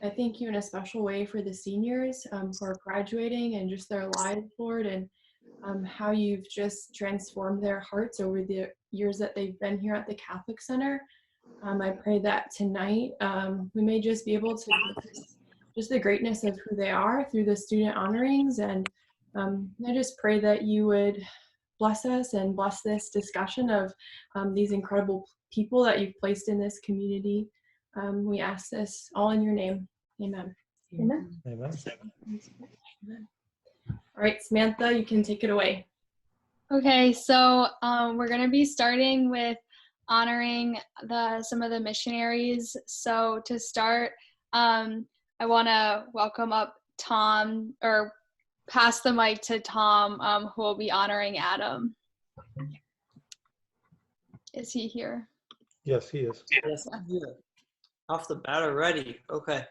I thank you in a special way for the seniors who are graduating and just their lives, Lord, and how you've just transformed their hearts over the years that they've been here at the Catholic Center. I pray that tonight we may just be able to witness just the greatness of who they are through the student honorings. And I just pray that you would bless us and bless this discussion of these incredible people that you've placed in this community. We ask this all in your name. Amen. Amen. Amen. Amen. All right, Samantha, you can take it away. Okay, so we're going to be starting with honoring some of the missionaries. So to start, I want to welcome up Tom, or pass the mic to Tom, who will be honoring Adam. Is he here? Yes, he is. Yes, I'm here. Off the bat already. Okay.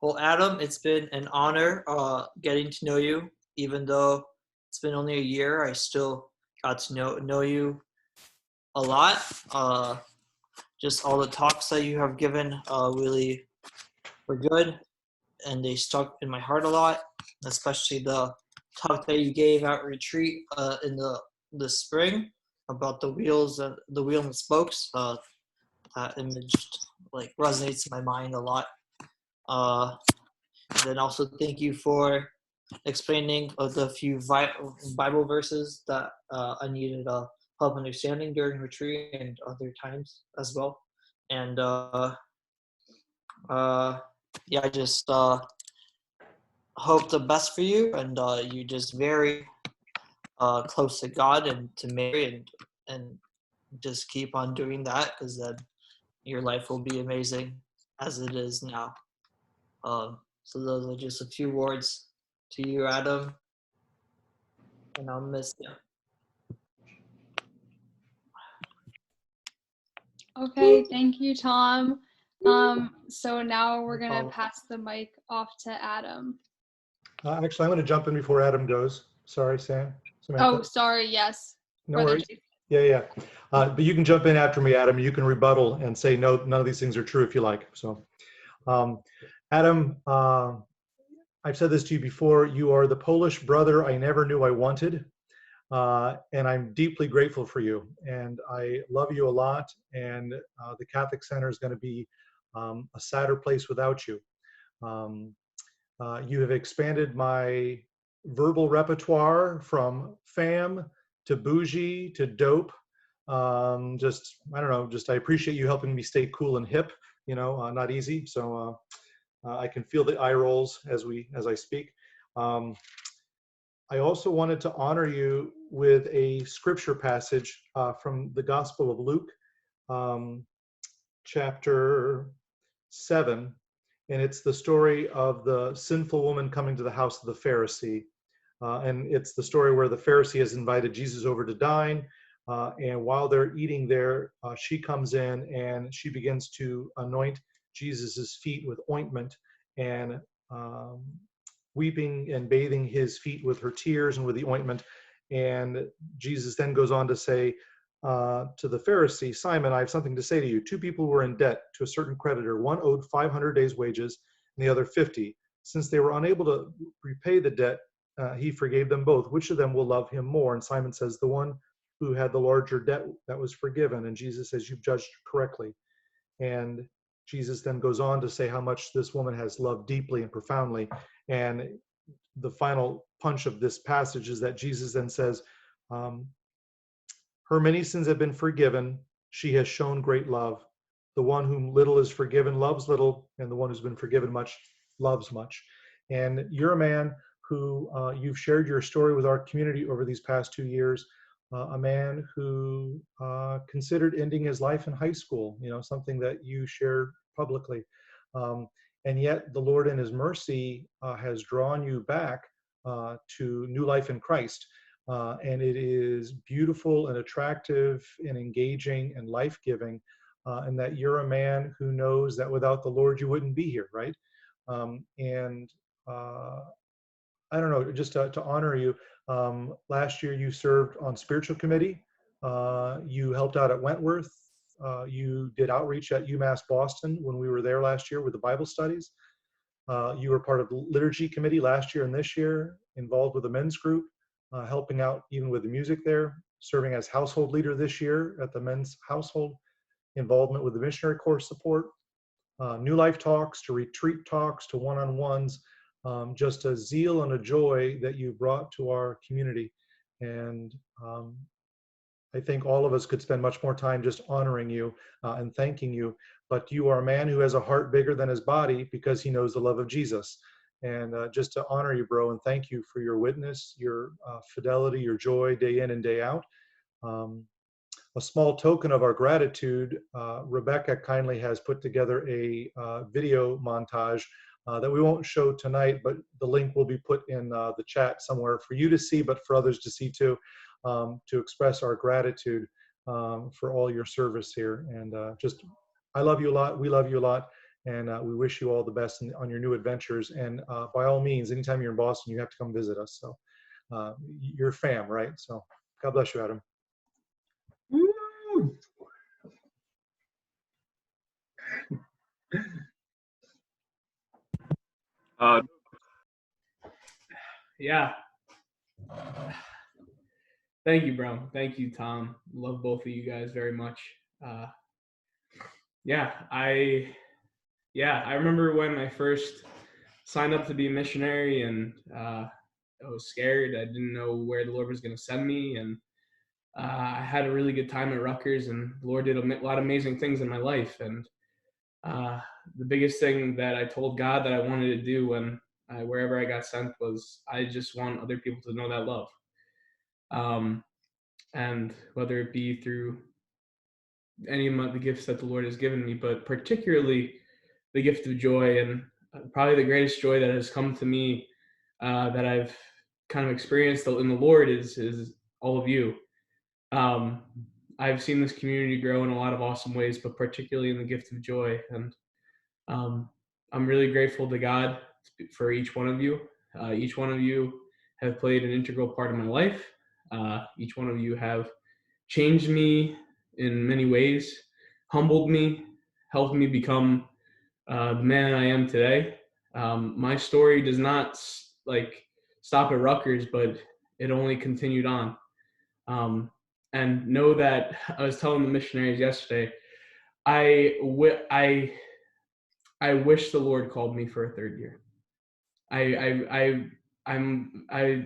Well, Adam, it's been an honor getting to know you. Even though it's been only a year, I still got to know you a lot. Just all the talks that you have given really were good, and they stuck in my heart a lot, especially the talk that you gave at retreat in the spring about the wheels and the wheel and spokes. That image like resonates in my mind a lot. Then also thank you for explaining the few Bible verses that I needed help understanding during retreat and other times as well. And yeah, I just hope the best for you, and you just very close to God and to Mary, and just keep on doing that, because then your life will be amazing as it is now. So those are just a few words to you, Adam, and I'll miss you. Okay, thank you, Tom. So now we're going to pass the mic off to Adam. Actually, I'm going to jump in before Adam goes. Sorry, Samantha. Oh, sorry, yes. No worries. Yeah. But you can jump in after me, Adam. You can rebuttal and say, no, none of these things are true if you like. So, Adam, I've said this to you before. You are the Polish brother I never knew I wanted. And I'm deeply grateful for you. And I love you a lot. And the Catholic Center is going to be a sadder place without you. You have expanded my verbal repertoire from fam to bougie to dope. I don't know, I appreciate you helping me stay cool and hip, not easy. So I can feel the eye rolls as I speak. I also wanted to honor you with a scripture passage from the Gospel of Luke, chapter 7. And it's the story of the sinful woman coming to the house of the Pharisee. And it's the story where the Pharisee has invited Jesus over to dine. And while they're eating there, she comes in and she begins to anoint Jesus's feet with ointment and weeping and bathing his feet with her tears and with the ointment. And Jesus then goes on to say to the Pharisee, Simon, I have something to say to you. Two people were in debt to a certain creditor. One owed 500 days' wages and the other 50. Since they were unable to repay the debt, he forgave them both. Which of them will love him more? And Simon says, the one who had the larger debt that was forgiven. And Jesus says, you've judged correctly. And Jesus then goes on to say how much this woman has loved deeply and profoundly. And the final punch of this passage is that Jesus then says, her many sins have been forgiven. She has shown great love. The one whom little is forgiven loves little, and the one who's been forgiven much loves much. And you're a man who you've shared your story with our community over these past 2 years, a man who considered ending his life in high school, something that you shared publicly. And yet the Lord in his mercy has drawn you back to new life in Christ. And it is beautiful and attractive and engaging and life-giving, and that you're a man who knows that without the Lord you wouldn't be here, right? And I don't know, just to honor you, last year you served on spiritual committee, you helped out at Wentworth, you did outreach at UMass Boston when we were there last year with the Bible studies. You were part of the liturgy committee last year and this year, involved with the men's group, helping out even with the music there, serving as household leader this year at the men's household, involvement with the missionary corps support, New Life talks to retreat talks to one-on-ones, just a zeal and a joy that you brought to our community. And I think all of us could spend much more time just honoring you and thanking you. But you are a man who has a heart bigger than his body because he knows the love of Jesus. And just to honor you, bro, and thank you for your witness, your fidelity, your joy day in and day out. A small token of our gratitude, Rebecca kindly has put together a video montage that we won't show tonight, but the link will be put in the chat somewhere for you to see, but for others to see too, to express our gratitude for all your service here. And I love you a lot, we love you a lot, and we wish you all the best on your new adventures. And by all means, anytime you're in Boston, you have to come visit us. So you're fam, right? So God bless you, Adam. Yeah. Thank you, bro. Thank you, Tom. Love both of you guys very much. I remember when I first signed up to be a missionary, and I was scared. I didn't know where the Lord was going to send me, and I had a really good time at Rutgers, and the Lord did a lot of amazing things in my life. And the biggest thing that I told God that I wanted to do when wherever I got sent was, I just want other people to know that love. And whether it be through any of the gifts that the Lord has given me, but particularly the gift of joy, and probably the greatest joy that has come to me that I've kind of experienced in the Lord is all of you. I've seen this community grow in a lot of awesome ways, but particularly in the gift of joy. And I'm really grateful to God for each one of you. Each one of you have played an integral part of my life. Each one of you have changed me in many ways, humbled me, helped me become the man I am today. My story does not stop at Rutgers, but it only continued on. And know that I was telling the missionaries yesterday, I wish the Lord called me for a third year.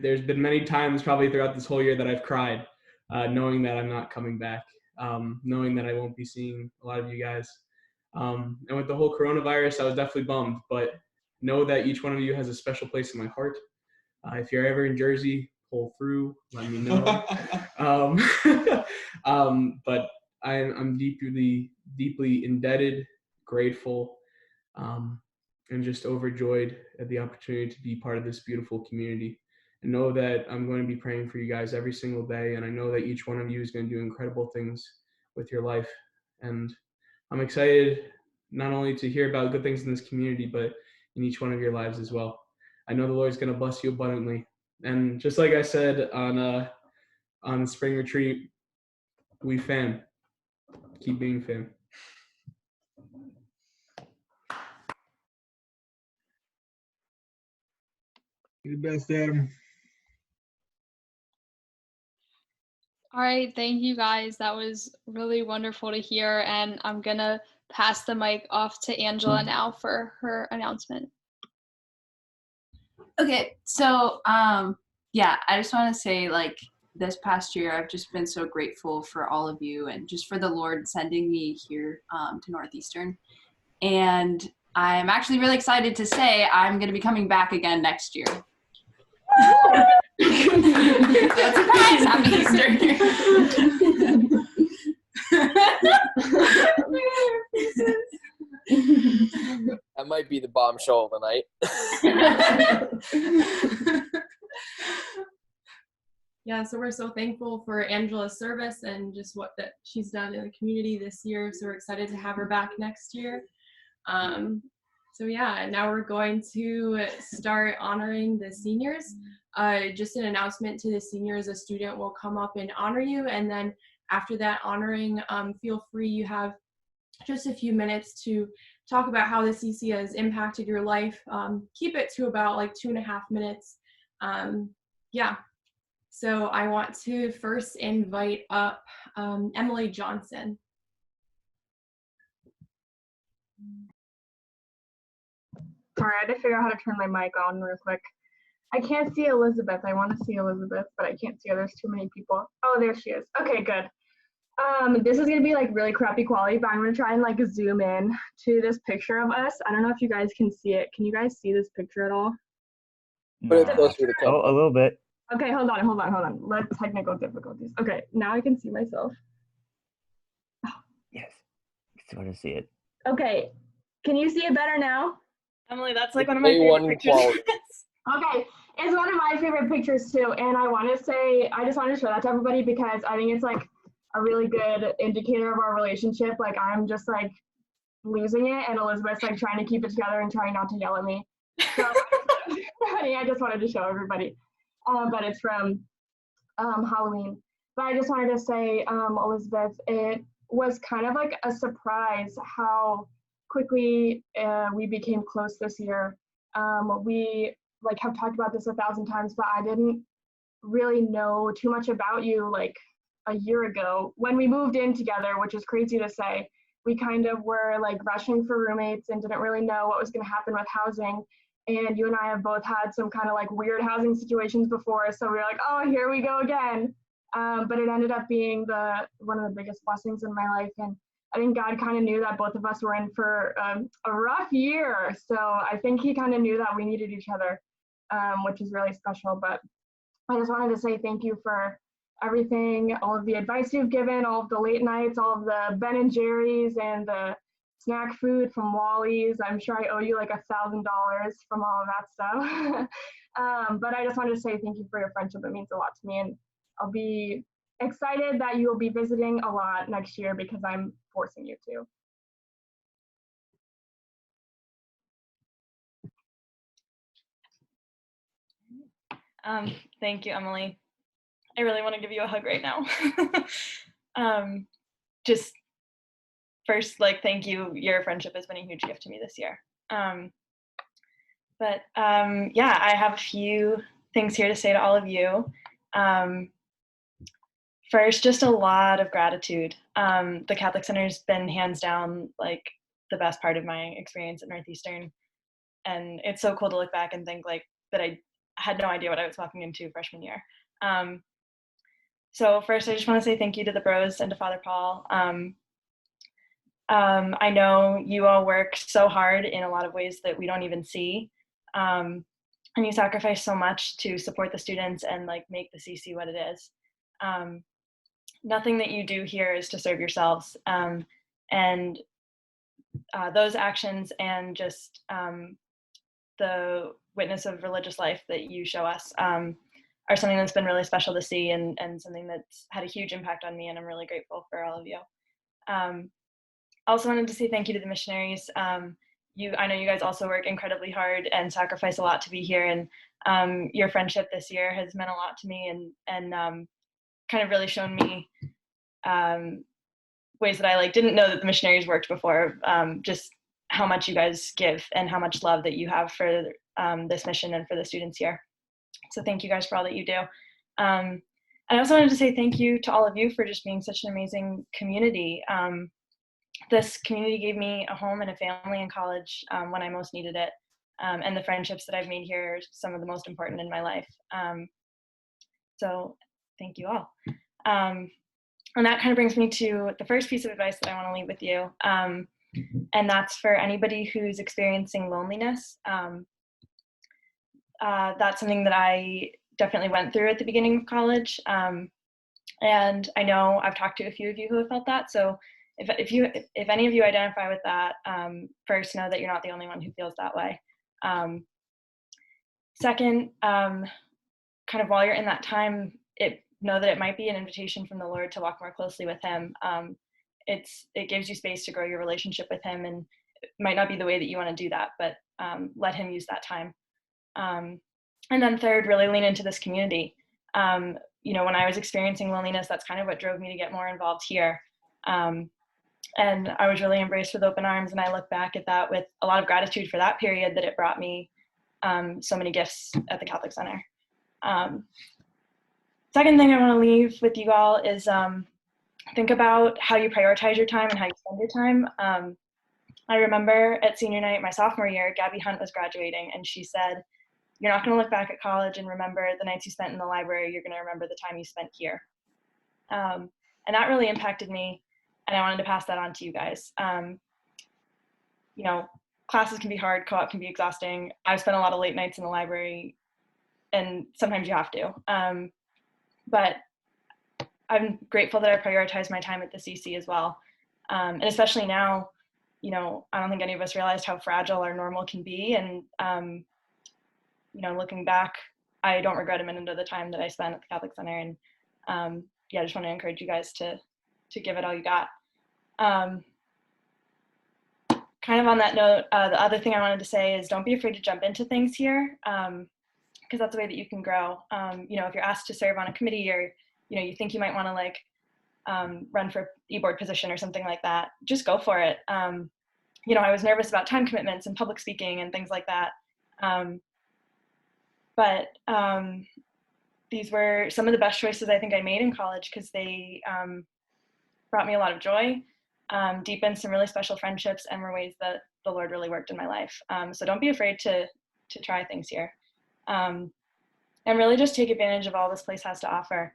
There's been many times probably throughout this whole year that I've cried, knowing that I'm not coming back, knowing that I won't be seeing a lot of you guys. And with the whole coronavirus, I was definitely bummed, but know that each one of you has a special place in my heart. If you're ever in Jersey, pull through, let me know. But I'm deeply indebted, grateful, and just overjoyed at the opportunity to be part of this beautiful community. And know that I'm going to be praying for you guys every single day. And I know that each one of you is going to do incredible things with your life. And I'm excited not only to hear about good things in this community, but in each one of your lives as well. I know the Lord's going to bless you abundantly. And just like I said on spring retreat, we fam. Keep being fam. You're the best, Adam. All right, thank you guys. That was really wonderful to hear. And I'm going to pass the mic off to Angela now for her announcement. Okay, so I just want to say, this past year, I've just been so grateful for all of you and just for the Lord sending me here to Northeastern. And I'm actually really excited to say I'm going to be coming back again next year. Surprise, happy Easter. That might be the bombshell of the night. Yeah, so we're so thankful for Angela's service and just what that she's done in the community this year. So we're excited to have her back next year. So yeah, now we're going to start honoring the seniors. Just an announcement to the seniors, a student will come up and honor you, and then after that honoring, feel free. You have just a few minutes to talk about how the CC has impacted your life. Keep it to about like 2.5 minutes. Yeah. So I want to first invite up Emily Johnson. Sorry, I had to figure out how to turn my mic on real quick. I can't see Elizabeth. I want to see Elizabeth, but I can't see her. There's too many people. Oh, there she is. Okay, good. This is gonna be like really crappy quality, but I'm gonna try and like zoom in to this picture of us. I don't know if you guys can see it. Can you guys see this picture at all? Put it closer to the camera. Oh, a little bit. Okay, hold on. Let technical difficulties. Okay, now I can see myself. Yes. Sort of see it. Okay, can you see it better now? Emily, that's like one of my A1 favorite pictures. quality. Okay, it's one of my favorite pictures too, and I just wanted to show that to everybody because I think it's like a really good indicator of our relationship. Like I'm just like losing it, and Elizabeth's like trying to keep it together and trying not to yell at me. So, honey, I just wanted to show everybody. But it's from Halloween. But I just wanted to say, Elizabeth, it was kind of like a surprise how quickly we became close this year. We like have talked about this 1,000 times, but I didn't really know too much about you like a year ago when we moved in together, which is crazy to say. We kind of were like rushing for roommates and didn't really know what was going to happen with housing. And you and I have both had some kind of like weird housing situations before. So we were like, oh, here we go again. But it ended up being one of the biggest blessings in my life. And I think God kind of knew that both of us were in for a rough year. So I think he kind of knew that we needed each other, which is really special. But I just wanted to say thank you for everything, all of the advice you've given, all of the late nights, all of the Ben and Jerry's and the snack food from Wally's. I'm sure I owe you like $1,000 from all of that stuff. But I just wanted to say thank you for your friendship. It means a lot to me. And I'll be excited that you will be visiting a lot next year because I'm forcing you to. Thank you, Emily. I really want to give you a hug right now. Just first, like, thank you. Your friendship has been a huge gift to me this year. Yeah, I have a few things here to say to all of you. First, just a lot of gratitude. The Catholic Center has been hands down like the best part of my experience at Northeastern. And it's so cool to look back and think like that I had no idea what I was walking into freshman year. So first, I just want to say thank you to the bros and to Father Paul. I know you all work so hard in a lot of ways that we don't even see. And you sacrifice so much to support the students and like make the CC what it is. Nothing that you do here is to serve yourselves. And those actions and just the witness of religious life that you show us are something that's been really special to see and something that's had a huge impact on me, and I'm really grateful for all of you. I also wanted to say thank you to the missionaries. I know you guys also work incredibly hard and sacrifice a lot to be here, and your friendship this year has meant a lot to me and kind of really shown me ways that I like didn't know that the missionaries worked before, just how much you guys give and how much love that you have for this mission and for the students here. So thank you guys for all that you do. And I also wanted to say thank you to all of you for just being such an amazing community. This community gave me a home and a family in college when I most needed it. And the friendships that I've made here are some of the most important in my life. So thank you all. And that kind of brings me to the first piece of advice that I want to leave with you. And that's for anybody who's experiencing loneliness. That's something that I definitely went through at the beginning of college. And I know I've talked to a few of you who have felt that. So if any of you identify with that, first know that you're not the only one who feels that way. Second, kind of while you're in that time, know that it might be an invitation from the Lord to walk more closely with him. It gives you space to grow your relationship with him, and it might not be the way that you want to do that, but let him use that time. And then third, really lean into this community. you know, when I was experiencing loneliness, that's kind of what drove me to get more involved here. And I was really embraced with open arms, and I look back at that with a lot of gratitude for that period that it brought me so many gifts at the Catholic Center. Second thing I want to leave with you all is think about how you prioritize your time and how you spend your time. I remember at senior night, my sophomore year, Gabby Hunt was graduating, and she said, "You're not going to look back at college and remember the nights you spent in the library. You're going to remember the time you spent here." And that really impacted me, and I wanted to pass that on to you guys. You know, classes can be hard, co-op can be exhausting. I've spent a lot of late nights in the library, and sometimes you have to. But I'm grateful that I prioritize my time at the CC as well. And especially now, you know, I don't think any of us realized how fragile our normal can be. And, you know, looking back, I don't regret a minute of the time that I spent at the Catholic Center. And yeah, I just want to encourage you guys to give it all you got. Kind of on that note, the other thing I wanted to say is don't be afraid to jump into things here, because that's the way that you can grow. You know, if you're asked to serve on a committee, or, you know, you think you might want to like run for e-board position or something like that, just go for it. You know, I was nervous about time commitments and public speaking and things like that. But these were some of the best choices I think I made in college, because they brought me a lot of joy, deepened some really special friendships, and were ways that the Lord really worked in my life. So don't be afraid to try things here. And really just take advantage of all this place has to offer.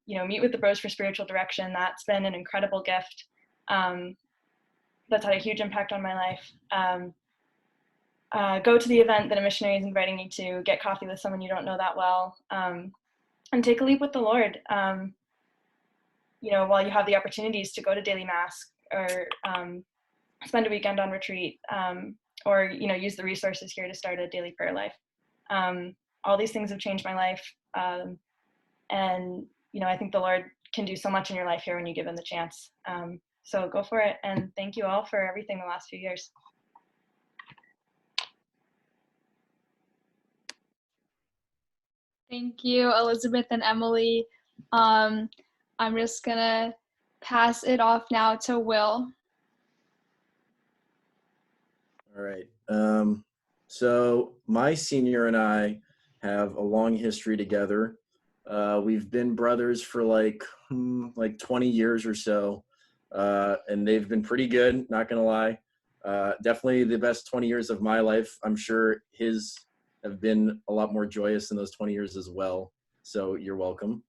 You know, meet with the Bros for Spiritual Direction. That's been an incredible gift. That's had a huge impact on my life. Go to the event that a missionary is inviting you to, get coffee with someone you don't know that well, and take a leap with the Lord. You know, while you have the opportunities to go to daily mass, or spend a weekend on retreat, or, you know, use the resources here to start a daily prayer life. All these things have changed my life. And, you know, I think the Lord can do so much in your life here when you give him the chance. So go for it. And thank you all for everything the last few years. Thank you, Elizabeth and Emily. I'm just gonna pass it off now to Will. All right. So my senior and I have a long history together. We've been brothers for like 20 years or so, and they've been pretty good, not gonna lie. Definitely the best 20 years of my life. I'm sure his have been a lot more joyous in those 20 years as well. So you're welcome.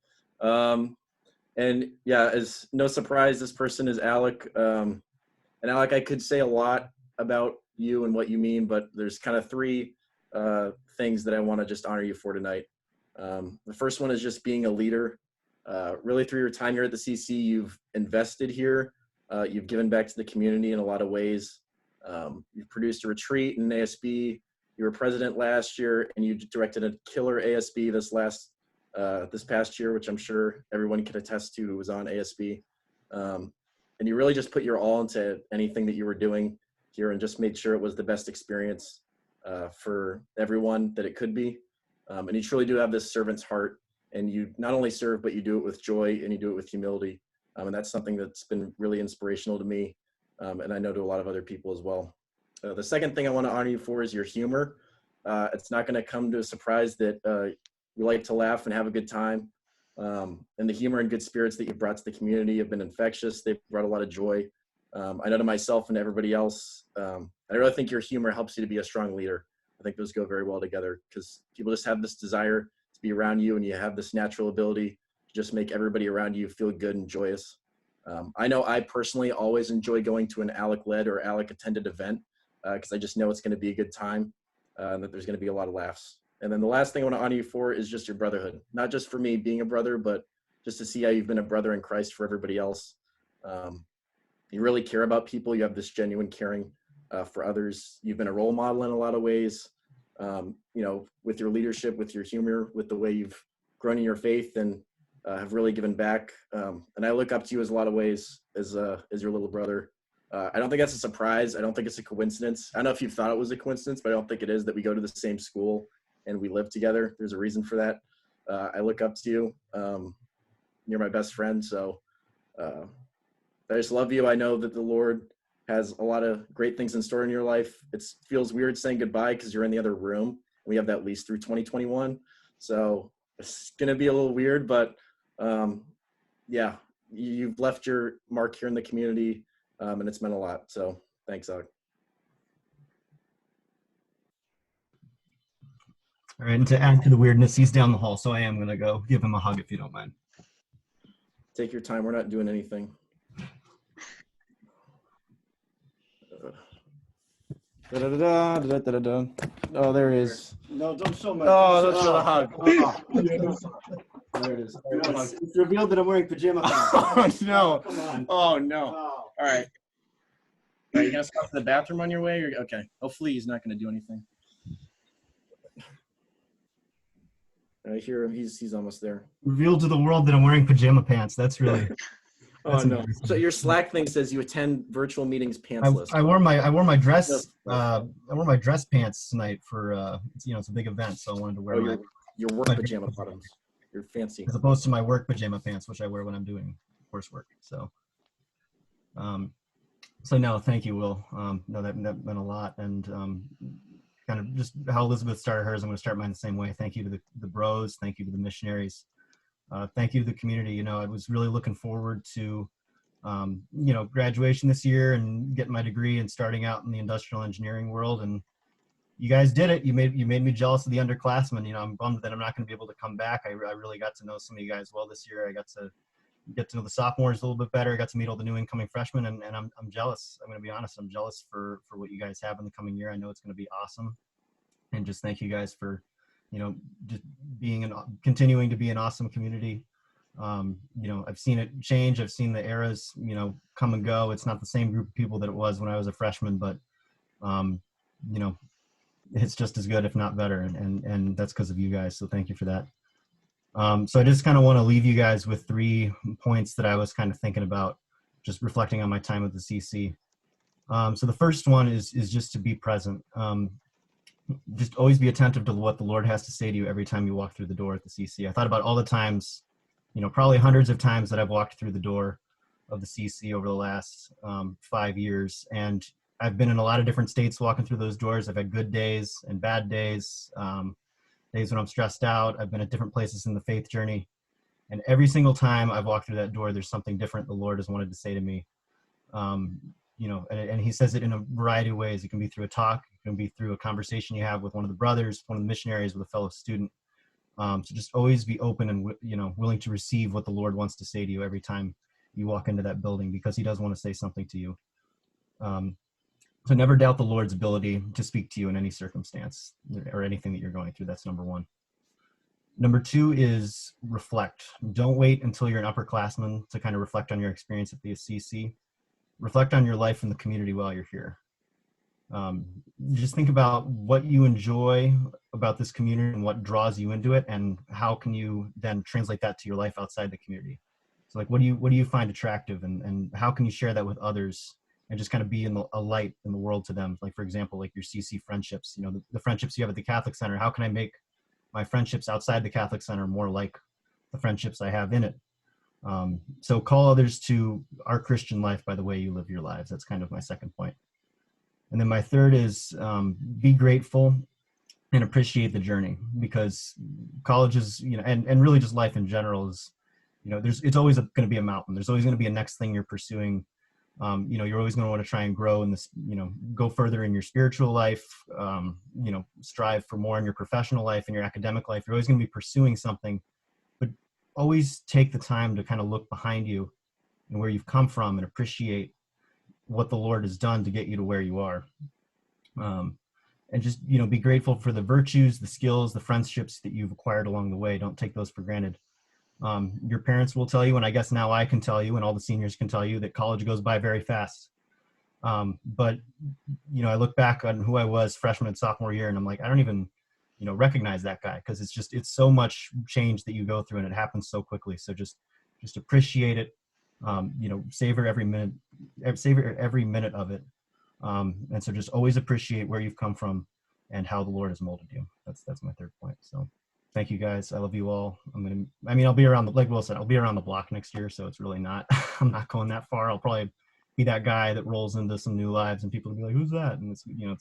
And yeah, as no surprise, this person is Alec. And Alec, I could say a lot about you and what you mean, but there's kind of three things that I want to just honor you for tonight. The first one is just being a leader. Really through your time here at the CC, you've invested here. You've given back to the community in a lot of ways. You've produced a retreat in ASB. You were president last year, and you directed a killer ASB this past year, which I'm sure everyone can attest to who was on ASB. And you really just put your all into anything that you were doing here, and just made sure it was the best experience for everyone that it could be. And you truly do have this servant's heart, and you not only serve, but you do it with joy, and you do it with humility. And that's something that's been really inspirational to me, and I know to a lot of other people as well. The second thing I want to honor you for is your humor. It's not going to come to a surprise that you like to laugh and have a good time. And the humor and good spirits that you've brought to the community have been infectious. They've brought a lot of joy. I know to myself and everybody else, I really think your humor helps you to be a strong leader. I think those go very well together, because people just have this desire to be around you, and you have this natural ability to just make everybody around you feel good and joyous. I know I personally always enjoy going to an Alec-led or Alec-attended event, because I just know it's going to be a good time, and that there's going to be a lot of laughs. And then the last thing I want to honor you for is just your brotherhood. Not just for me being a brother, but just to see how you've been a brother in Christ for everybody else. You really care about people. You have this genuine caring for others. You've been a role model in a lot of ways, you know, with your leadership, with your humor, with the way you've grown in your faith, and have really given back. And I look up to you as a lot of ways as your little brother. I don't think that's a surprise. I don't think it's a coincidence. I don't know if you thought it was a coincidence, but I don't think it is that we go to the same school and we live together. There's a reason for that. I look up to you. You're my best friend, so I just love you. I know that the Lord has a lot of great things in store in your life. It feels weird saying goodbye because you're in the other room. We have that lease through 2021, so it's gonna be a little weird, but yeah, you've left your mark here in the community, and it's meant a lot. So thanks, Og. All right, and to add to the weirdness, he's down the hall, so I am gonna go give him a hug if you don't mind. Take your time. We're not doing anything. Oh, there he is. No, don't show my. Oh, don't show the hug. There it is. It's revealed that I'm wearing pajama pants. Oh no! Come on. Oh no! All right. Are you gonna stop to the bathroom on your way? Or, okay. Hopefully he's not gonna do anything. I hear him. He's almost there. Revealed to the world that I'm wearing pajama pants. That's really. Oh no! So your Slack thing says you attend virtual meetings pantsless. I wore my dress pants tonight for it's a big event, so I wanted to wear your work pajama bottoms. You're fancy. As opposed to my work pajama pants, which I wear when I'm doing coursework. So, so no, thank you, Will. No, that meant a lot, and kind of just how Elizabeth started hers, I'm going to start mine the same way. Thank you to the bros. Thank you to the missionaries. Thank you to the community. I was really looking forward to, graduation this year and getting my degree and starting out in the industrial engineering world. And you guys did it. You made me jealous of the underclassmen. I'm bummed that I'm not going to be able to come back. I really got to know some of you guys well this year. I got to get to know the sophomores a little bit better. I got to meet all the new incoming freshmen, and I'm jealous. I'm going to be honest. I'm jealous for what you guys have in the coming year. I know it's going to be awesome. And just thank you guys for, just continuing to be an awesome community. I've seen it change. I've seen the eras, come and go. It's not the same group of people that it was when I was a freshman, but, it's just as good, if not better. And that's because of you guys. So thank you for that. So I just kind of want to leave you guys with 3 points that I was kind of thinking about, just reflecting on my time with the CC. So the first one is just to be present. Just always be attentive to what the Lord has to say to you every time you walk through the door at the CC. I thought about all the times, probably hundreds of times that I've walked through the door of the CC over the last 5 years. And I've been in a lot of different states walking through those doors. I've had good days and bad days, days when I'm stressed out. I've been at different places in the faith journey. And every single time I've walked through that door, there's something different the Lord has wanted to say to me. And he says it in a variety of ways. It can be through a talk. It can be through a conversation you have with one of the brothers, one of the missionaries, with a fellow student. So just always be open and, willing to receive what the Lord wants to say to you every time you walk into that building, because he does want to say something to you. So never doubt the Lord's ability to speak to you in any circumstance or anything that you're going through. That's number 1. Number 2 is reflect. Don't wait until you're an upperclassman to kind of reflect on your experience at the CC. Reflect on your life in the community while you're here. Just think about what you enjoy about this community and what draws you into it, and how can you then translate that to your life outside the community. So like, what do you find attractive, and how can you share that with others and just kind of be a light in the world to them? Like, for example, like your CC friendships, the friendships you have at the Catholic Center. How can I make my friendships outside the Catholic Center more like the friendships I have in it? So call others to our Christian life by the way you live your lives. That's kind of my second point. And then my third is be grateful and appreciate the journey, because college is, and really just life in general is, it's always going to be a mountain. There's always going to be a next thing you're pursuing. You're always going to want to try and grow in this, go further in your spiritual life, strive for more in your professional life and your academic life. You're always going to be pursuing something, but always take the time to kind of look behind you and where you've come from and appreciate what the Lord has done to get you to where you are. And just, be grateful for the virtues, the skills, the friendships that you've acquired along the way. Don't take those for granted. Your parents will tell you, and I guess now I can tell you, and all the seniors can tell you, that college goes by very fast. But, I look back on who I was freshman and sophomore year, and I'm like, I don't even, recognize that guy, because it's so much change that you go through, and it happens so quickly. So just appreciate it. Savor every minute of it. And so just always appreciate where you've come from and how the Lord has molded you. That's my third point. So Thank you guys. I love you all. I'll be around like Will said, I'll be around the block next year. So it's really not, I'm not going that far. I'll probably be that guy that rolls into some new lives and people will be like, who's that? And it's gonna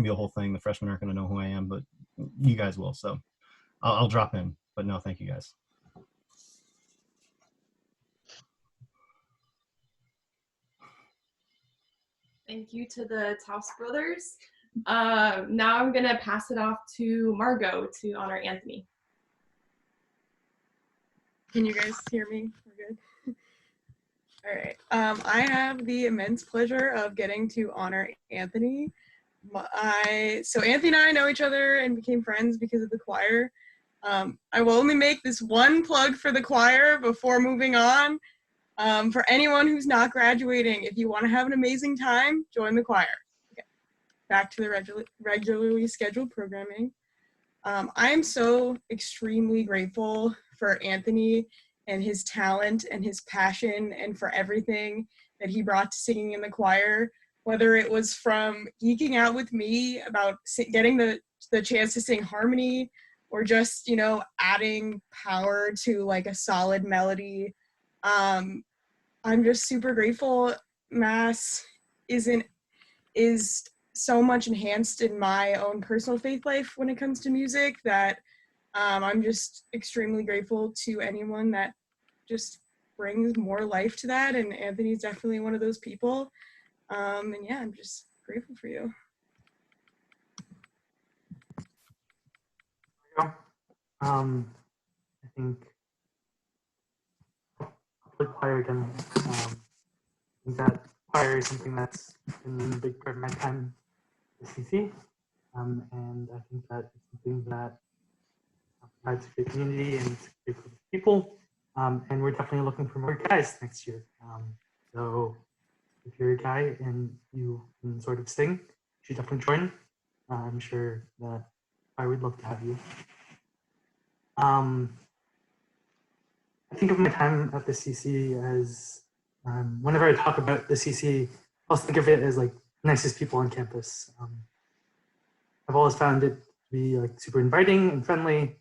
be a whole thing. The freshmen aren't gonna know who I am, but you guys will. So I'll drop in, but no, thank you guys. Thank you to the Taus brothers. Now I'm gonna pass it off to Margot to honor Anthony. Can you guys hear me? We're good. All right. I have the immense pleasure of getting to honor Anthony. So Anthony and I know each other and became friends because of the choir. I will only make this one plug for the choir before moving on. For anyone who's not graduating, if you want to have an amazing time, join the choir. Okay. Back to the regularly scheduled programming. I am so extremely grateful for Anthony and his talent and his passion and for everything that he brought to singing in the choir, whether it was from geeking out with me about getting the chance to sing harmony or just, adding power to like a solid melody. I'm just super grateful. Mass is so much enhanced in my own personal faith life when it comes to music that I'm just extremely grateful to anyone that just brings more life to that. And Anthony's definitely one of those people. And yeah, I'm just grateful for you. I think public choir again. I think that choir is something that's been a big part of my time at CC. And I think that it's something that provides a great community and it's great for people. And we're definitely looking for more guys next year. So if you're a guy and you can sort of sing, you should definitely join. I'm sure that I would love to have you. I think of my time at the CC as, whenever I talk about the CC, I'll think of it as like nicest people on campus. I've always found it to be like super inviting and friendly.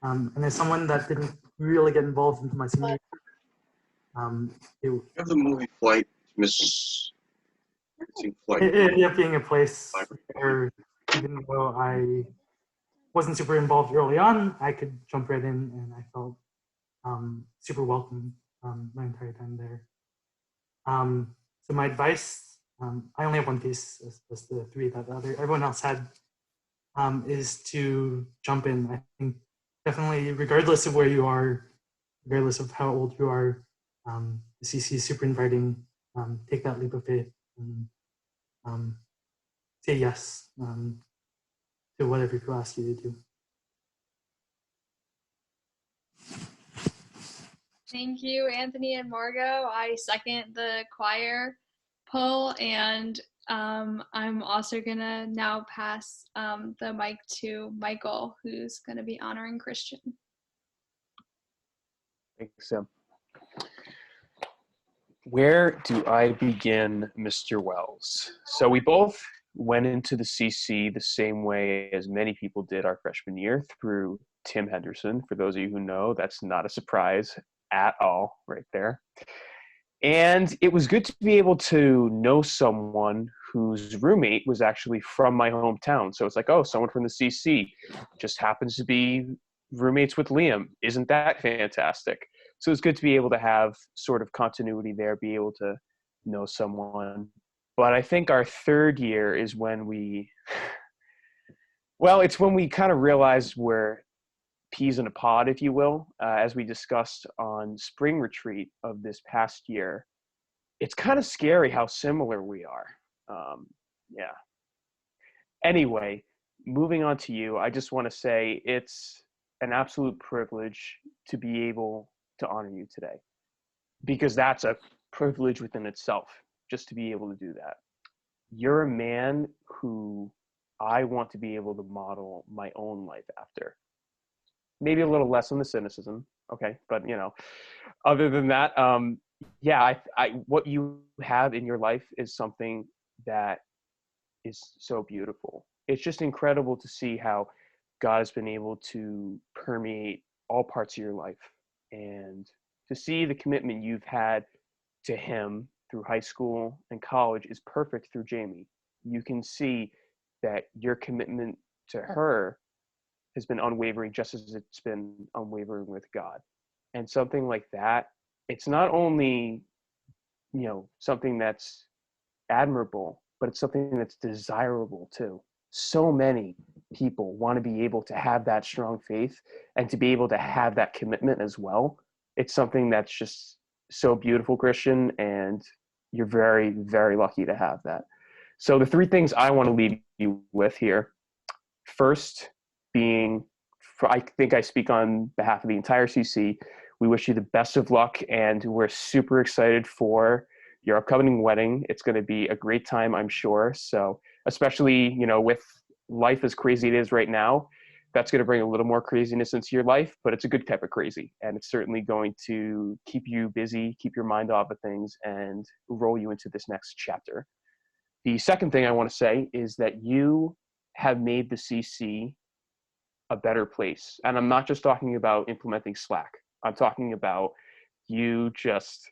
And as someone that didn't really get involved into my senior year, The movie Flight, Missing Flight. It ended up being a place where even though I wasn't super involved early on, I could jump right in and I felt super welcome my entire time there. So my advice, I only have one piece, as the three that everyone else had, is to jump in. I think definitely, regardless of where you are, regardless of how old you are, the CC is super inviting. Take that leap of faith and say yes to whatever people ask you to do. Thank you, Anthony and Margot. I second the choir pull, and I'm also gonna now pass the mic to Michael, who's gonna be honoring Christian. Thanks, Sam. Where do I begin, Mr. Wells? So we both went into the CC the same way as many people did our freshman year, through Tim Henderson. For those of you who know, that's not a surprise at all right there. And it was good to be able to know someone whose roommate was actually from my hometown. So it's like, oh, someone from the CC just happens to be roommates with Liam. Isn't that fantastic? So it's good to be able to have sort of continuity there, be able to know someone. But I think our third year is when it's when we kind of realized we're peas in a pod, if you will. As we discussed on spring retreat of this past year, it's kind of scary how similar we are. Yeah. Anyway, moving on to you, I just want to say it's an absolute privilege to be able to honor you today, because that's a privilege within itself, just to be able to do that. You're a man who I want to be able to model my own life after. Maybe a little less on the cynicism, okay, but other than that, what you have in your life is something that is so beautiful. It's just incredible to see how God has been able to permeate all parts of your life. And to see the commitment you've had to him through high school and college is perfect through Jamie. You can see that your commitment to her has been unwavering, just as it's been unwavering with God. And something like that, it's not only, something that's admirable, but it's something that's desirable too. So many people want to be able to have that strong faith and to be able to have that commitment as well. It's something that's just so beautiful, Christian, and you're very, very lucky to have that. So the three things I want to leave you with here. First being, I think I speak on behalf of the entire CC, we wish you the best of luck, and we're super excited for your upcoming wedding. It's going to be a great time, I'm sure. So especially, with life as crazy it is right now, that's going to bring a little more craziness into your life, but it's a good type of crazy. And it's certainly going to keep you busy, keep your mind off of things, and roll you into this next chapter. The second thing I want to say is that you have made the CC a better place. And I'm not just talking about implementing Slack. I'm talking about you just,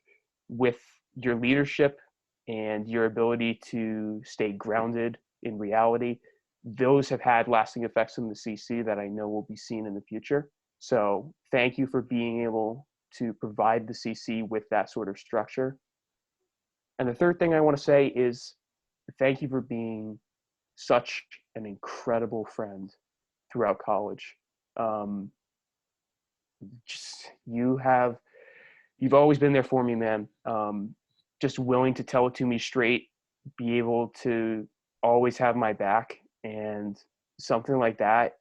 with your leadership and your ability to stay grounded in reality, those have had lasting effects in the CC that I know will be seen in the future. So thank you for being able to provide the CC with that sort of structure. And the third thing I want to say is thank you for being such an incredible friend throughout college. You've always been there for me, man. Just willing to tell it to me straight, be able to always have my back, and something like that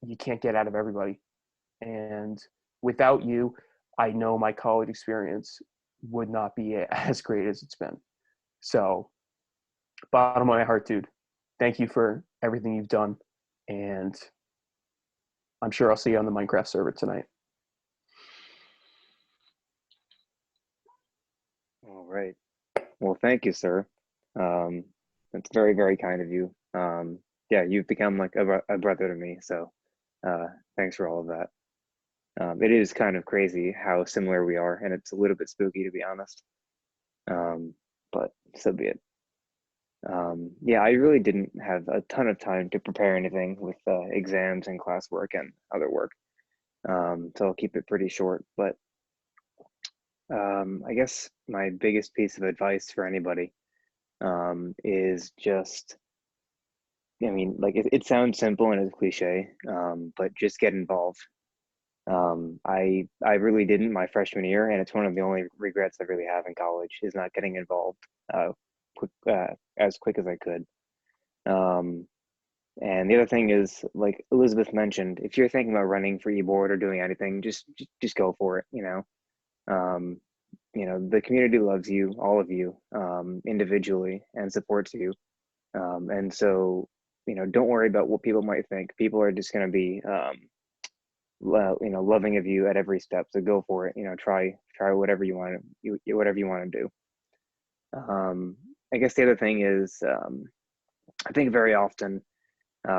you can't get out of everybody. And without you, I know my college experience would not be as great as it's been. So bottom of my heart, dude, thank you for everything you've done, and I'm sure I'll see you on the Minecraft server tonight. All right. Well, thank you, sir. That's very, very kind of you. Yeah, you've become like a brother to me. So thanks for all of that. It is kind of crazy how similar we are, and it's a little bit spooky, to be honest. But so be it. Yeah, I really didn't have a ton of time to prepare anything with exams and classwork and other work. So I'll keep it pretty short. But I guess my biggest piece of advice for anybody is just, like it sounds simple and it's cliche, but just get involved. I really didn't my freshman year, and it's one of the only regrets I really have in college is not getting involved as quick as I could. And the other thing is, like Elizabeth mentioned, if you're thinking about running for eBoard or doing anything, just go for it. The community loves you, all of you, individually, and supports you. And so, don't worry about what people might think. People are just going to be, loving of you at every step. So go for it. Try whatever you want to do. I guess the other thing is, I think very often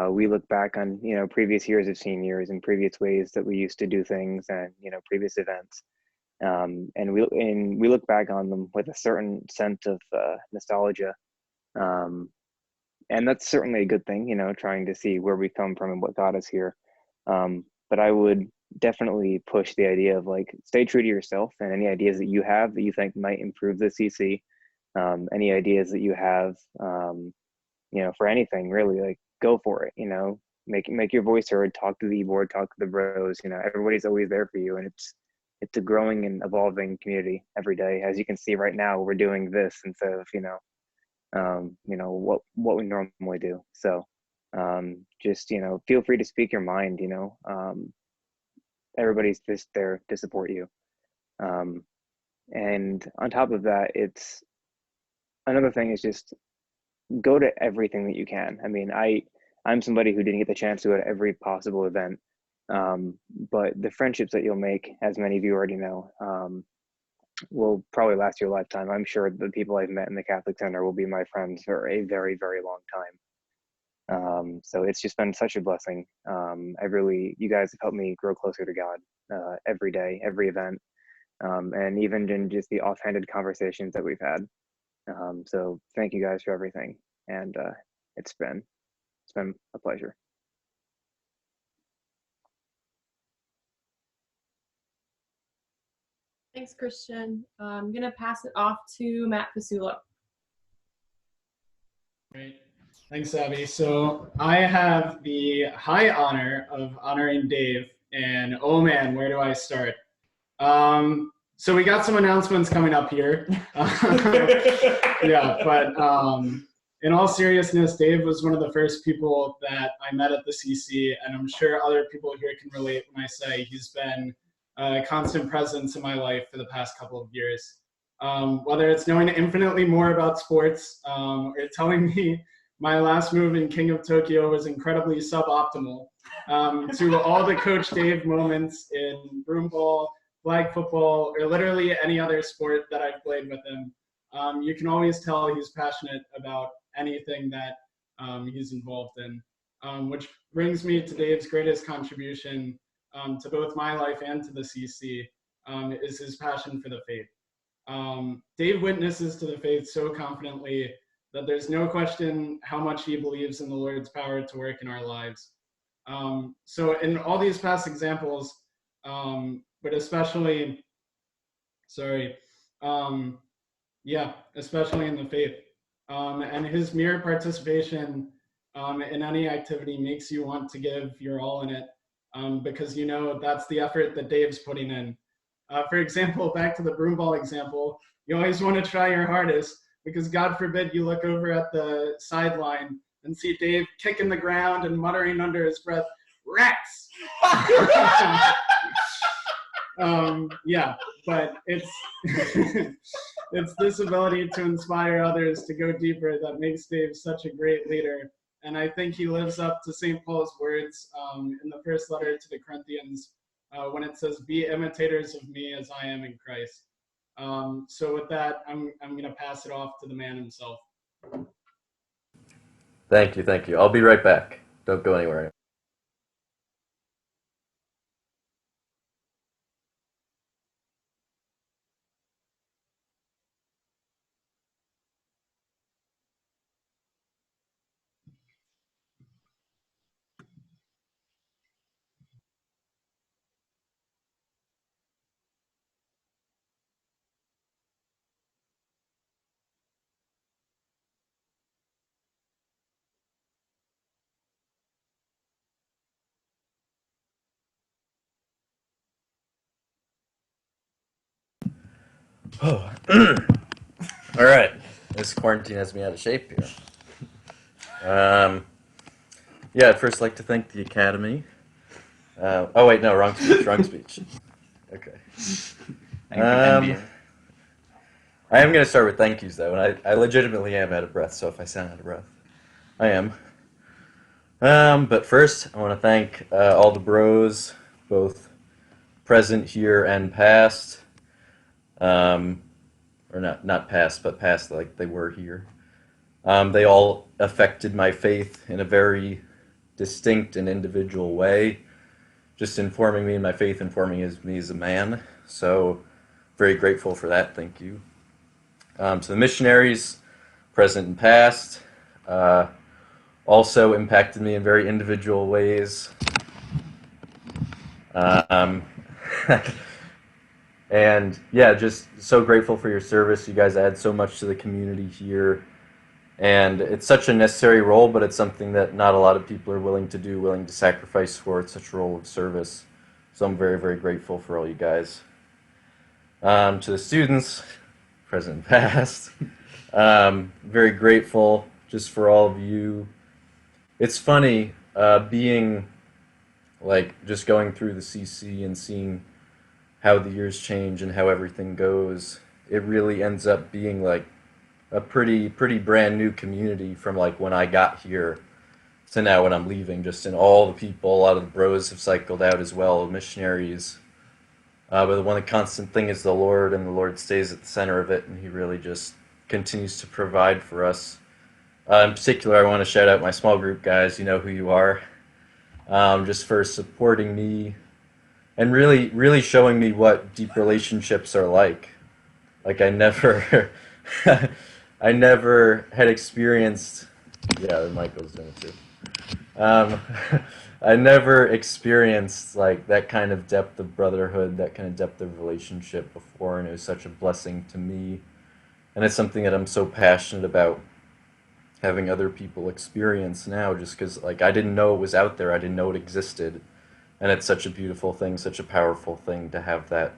we look back on, previous years of seniors and previous ways that we used to do things and, previous events. And we look back on them with a certain sense of nostalgia. And that's certainly a good thing, trying to see where we come from and what got us here. But I would definitely push the idea of like, stay true to yourself, and any ideas that you have that you think might improve the CC, any ideas that you have, for anything really, like go for it, make your voice heard, talk to the board, talk to the bros, everybody's always there for you. And it's a growing and evolving community every day. As you can see right now, we're doing this instead of, what we normally do. So just, feel free to speak your mind, everybody's just there to support you. And on top of that, it's another thing is just go to everything that you can. I mean, I'm somebody who didn't get the chance to go to every possible event. But the friendships that you'll make, as many of you already know, will probably last your lifetime. I'm sure the people I've met in the Catholic Center will be my friends for a very, very long time. So it's just been such a blessing. You guys have helped me grow closer to God every day, every event, and even in just the offhanded conversations that we've had. So thank you guys for everything, and it's been a pleasure. Thanks, Christian. I'm going to pass it off to Matt Pasulo. Great. Thanks, Abby. So I have the high honor of honoring Dave, and oh man, where do I start? So we got some announcements coming up here. Yeah, but in all seriousness, Dave was one of the first people that I met at the CC, and I'm sure other people here can relate when I say he's been a constant presence in my life for the past couple of years. Whether it's knowing infinitely more about sports or telling me my last move in King of Tokyo was incredibly suboptimal, to all the Coach Dave moments in broomball, flag football, or literally any other sport that I've played with him. You can always tell he's passionate about anything that he's involved in, which brings me to Dave's greatest contribution to both my life and to the CC, is his passion for the faith. Dave witnesses to the faith so confidently that there's no question how much he believes in the Lord's power to work in our lives. So in all these past examples, but especially, especially in the faith, and his mere participation in any activity makes you want to give your all in it, because you know that's the effort that Dave's putting in. For example, back to the broomball example, you always want to try your hardest because God forbid you look over at the sideline and see Dave kicking the ground and muttering under his breath, "Rats!" But it's it's this ability to inspire others to go deeper that makes Dave such a great leader. And I think he lives up to St. Paul's words in the first letter to the Corinthians, when it says, "Be imitators of me as I am in Christ." So with that, I'm going to pass it off to the man himself. Thank you. I'll be right back. Don't go anywhere. Oh. All right. This quarantine has me out of shape here. I'd first like to thank the Academy. Oh wait, no, wrong speech. Okay. I am going to start with thank yous though, and I legitimately am out of breath, so if I sound out of breath, I am. But first, I want to thank all the bros, both present here and past. Or not past, but past like they were here. They all affected my faith in a very distinct and individual way, just informing me in my faith, informing me as a man. So very grateful for that. Thank you. To the missionaries, present and past, also impacted me in very individual ways. And yeah, just so grateful for your service. You guys add so much to the community here. And it's such a necessary role, but it's something that not a lot of people are willing to do, willing to sacrifice for. It's such a role of service. So I'm very, very grateful for all you guys. To the students, present and past, very grateful just for all of you. It's funny being just going through the CC and seeing how the years change and how everything goes. It really ends up being like a pretty brand new community from like when I got here to now when I'm leaving. Just in all the people, a lot of the bros have cycled out as well, missionaries. But the one constant thing is the Lord, and the Lord stays at the center of it, and He really just continues to provide for us In particular, I want to shout out my small group guys. You know who you are. Just for supporting me and really showing me what deep relationships are like. Like I never, I never had experienced. Yeah, Michael's doing it too. I never experienced like that kind of depth of brotherhood, that kind of depth of relationship before, and it was such a blessing to me. And it's something that I'm so passionate about having other people experience now, just because like I didn't know it was out there, I didn't know it existed, and it's such a beautiful thing, such a powerful thing to have that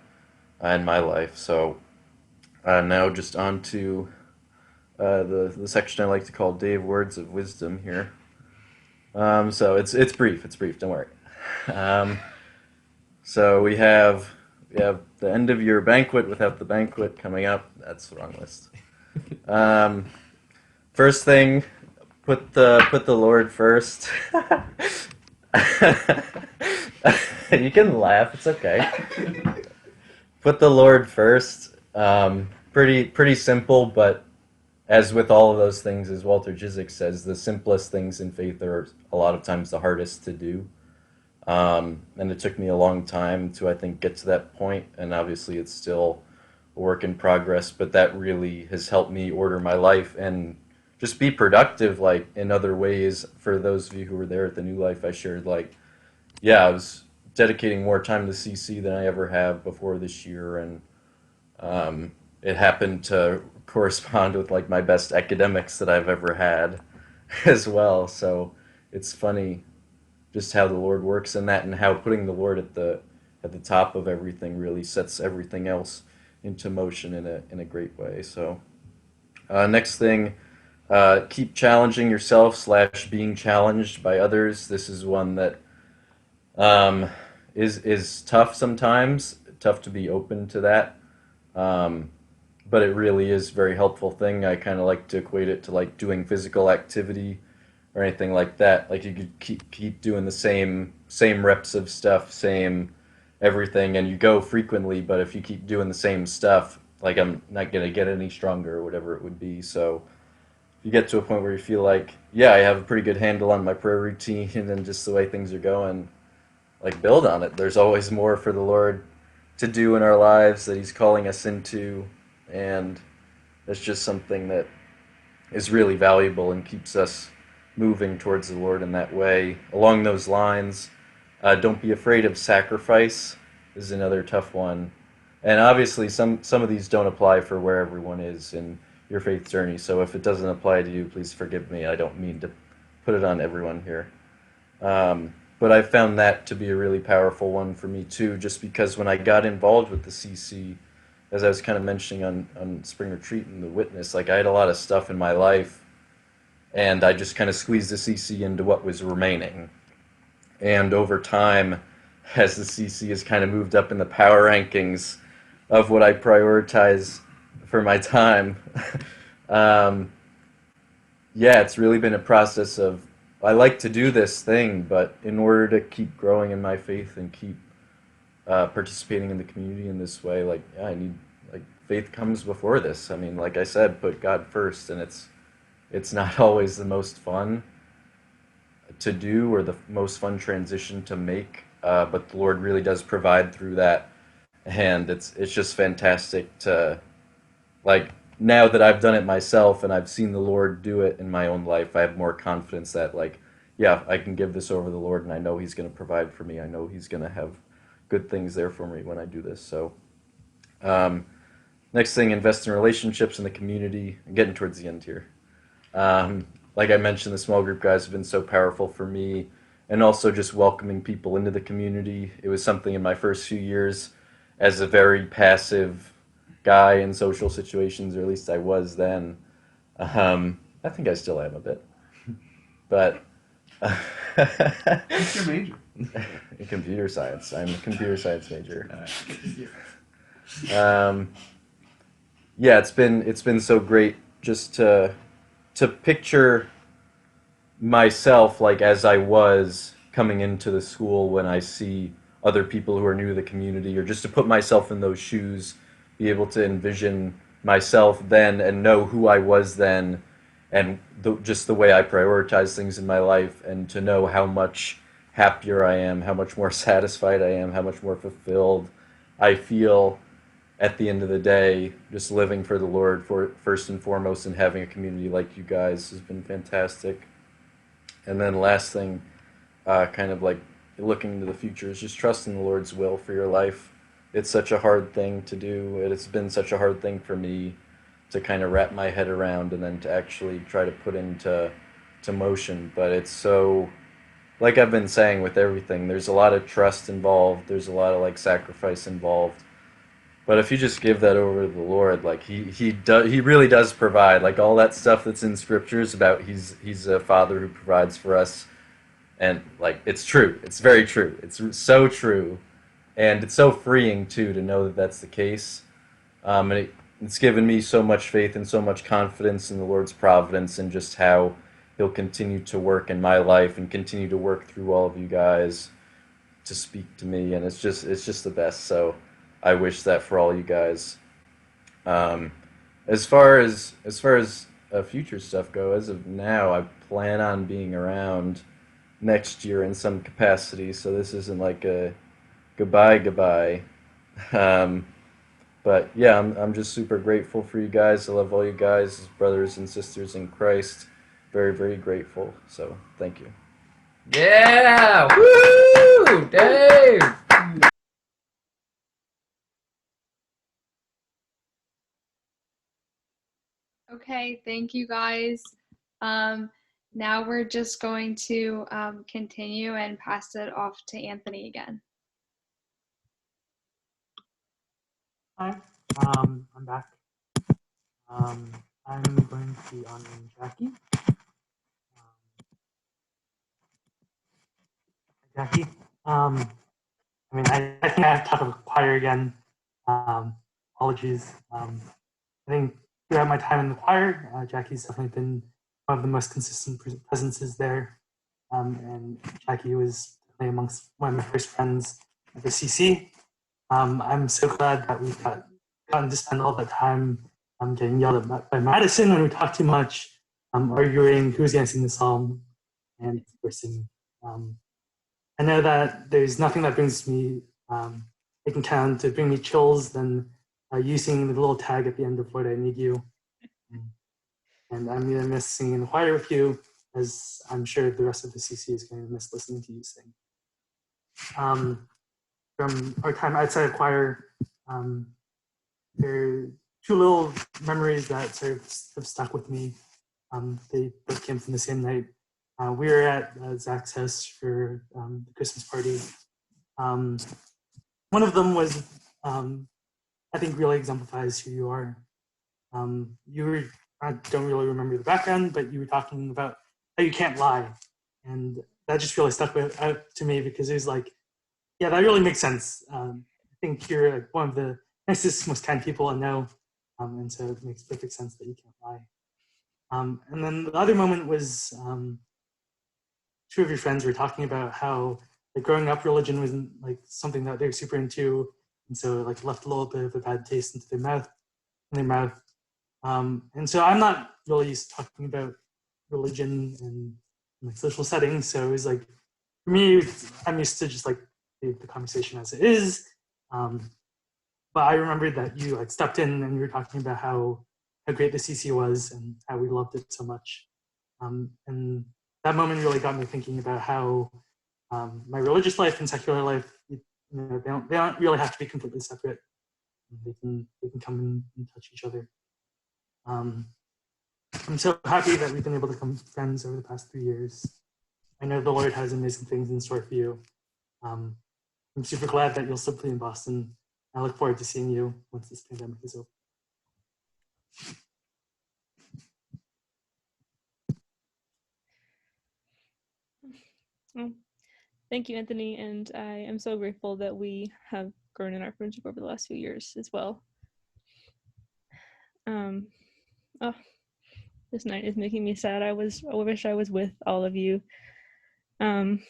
in my life. So now just on to the section I like to call Dave Words of Wisdom here. So it's brief, don't worry. So we have the end of your banquet without the banquet coming up. That's the wrong list. First thing, put the Lord first. You can laugh, it's okay. Put the Lord first. Pretty simple, but as with all of those things, as Walter Jizik says, the simplest things in faith are a lot of times the hardest to do. And it took me a long time to, I think, get to that point, and obviously it's still a work in progress, but that really has helped me order my life and just be productive, like, in other ways. For those of you who were there at the New Life, I shared, like, yeah, I was dedicating more time to CC than I ever have before this year, and it happened to correspond with, like, my best academics that I've ever had as well. So it's funny just how the Lord works in that, and how putting the Lord at the top of everything really sets everything else into motion in a great way. So next thing, keep challenging yourself / being challenged by others. This is one that is tough sometimes, tough to be open to that. But it really is a very helpful thing. I kind of like to equate it to like doing physical activity or anything like that. Like you could keep doing the same reps of stuff, same everything, and you go frequently, but if you keep doing the same stuff, like I'm not going to get any stronger or whatever it would be. So if you get to a point where you feel like, yeah, I have a pretty good handle on my prayer routine and just the way things are going, like build on it. There's always more for the Lord to do in our lives that he's calling us into, and it's just something that is really valuable and keeps us moving towards the Lord in that way. Along those lines, don't be afraid of sacrifice is another tough one. And obviously some of these don't apply for where everyone is in your faith journey. So if it doesn't apply to you, please forgive me. I don't mean to put it on everyone here. But I found that to be a really powerful one for me too, just because when I got involved with the CC, as I was kind of mentioning on Spring Retreat and the Witness, like I had a lot of stuff in my life, and I just kind of squeezed the CC into what was remaining. And over time, as the CC has kind of moved up in the power rankings of what I prioritize for my time, yeah, it's really been a process of, I like to do this thing, but in order to keep growing in my faith and keep participating in the community in this way, like, yeah, I need, like, faith comes before this. I mean, like I said, put God first, and it's not always the most fun to do or the most fun transition to make, but the Lord really does provide through that, and it's just fantastic to, like, now that I've done it myself and I've seen the Lord do it in my own life, I have more confidence that, like, yeah, I can give this over to the Lord, and I know he's going to provide for me. I know he's going to have good things there for me when I do this. So next thing, invest in relationships in the community. I'm getting towards the end here. Like I mentioned, the small group guys have been so powerful for me, and also just welcoming people into the community. It was something in my first few years as a very passive guy in social situations, or at least I was then. I think I still am a bit. But what's your major? In computer science. I'm a computer science major. Yeah, it's been so great just to picture myself like as I was coming into the school when I see other people who are new to the community, or just to put myself in those shoes, be able to envision myself then and know who I was then, and just the way I prioritize things in my life, and to know how much happier I am, how much more satisfied I am, how much more fulfilled I feel at the end of the day, just living for the Lord for first and foremost, and having a community like you guys has been fantastic. And then last thing, kind of like looking into the future, is just trusting the Lord's will for your life. It's such a hard thing to do. It's been such a hard thing for me to kind of wrap my head around and then to actually try to put into motion. But it's so, like I've been saying with everything, there's a lot of trust involved. There's a lot of like sacrifice involved. But if you just give that over to the Lord, like he really does provide. Like all that stuff that's in scriptures about he's a father who provides for us, and like it's true. It's very true. It's so true, and it's so freeing too to know that that's the case. And it's given me so much faith and so much confidence in the Lord's providence, and just how He'll continue to work in my life and continue to work through all of you guys to speak to me, and it's just the best. So I wish that for all you guys. As far as future stuff go, as of now, I plan on being around next year in some capacity. So this isn't like a goodbye. But yeah, I'm just super grateful for you guys. I love all you guys as brothers and sisters in Christ. Very, very grateful. So thank you. Yeah! Woo! Dave! Okay, thank you guys. Now we're just going to continue and pass it off to Anthony again. Hi, I'm back. I'm going to be honoring Jackie. Jackie, I think I have to talk about choir again. Apologies. I think throughout my time in the choir, Jackie's definitely been one of the most consistent presences there. And Jackie was definitely amongst one of my first friends at the CC. I'm so glad that we've gotten to spend all that time getting yelled at by Madison when we talk too much, arguing who's going to sing the psalm, and of course singing. I know that there's nothing that brings me, it can count to bring me chills than using the little tag at the end of Lord, I Need You. And I'm going to miss singing in the choir with you, as I'm sure the rest of the CC is going to miss listening to you sing. From our time outside of choir, there are two little memories that sort of have stuck with me. They both came from the same night. We were at Zach's house for the Christmas party. One of them was, I think, really exemplifies who you are. I don't really remember the background, but you were talking about how you can't lie. And that just really stuck out to me, because it was like, yeah, that really makes sense. I think you're one of the nicest, most kind people I know. And so it makes perfect sense that you can't lie. And then the other moment was two of your friends were talking about how like growing up, religion wasn't like something that they're super into, and so like left a little bit of a bad taste into their mouth. And so I'm not really used to talking about religion in like social settings. So it was like, for me, I'm used to just like the conversation as it is. But I remembered that you like stepped in and you were talking about how great the CC was and how we loved it so much. And that moment really got me thinking about how my religious life and secular life, they don't really have to be completely separate. They can come and touch each other. I'm so happy that we've been able to become friends over the past 3 years. I know the Lord has amazing things in store for you. I'm super glad that you'll still be in Boston. I look forward to seeing you once this pandemic is over. Well, thank you, Anthony, and I am so grateful that we have grown in our friendship over the last few years as well. This night is making me sad. I wish I was with all of you. I'm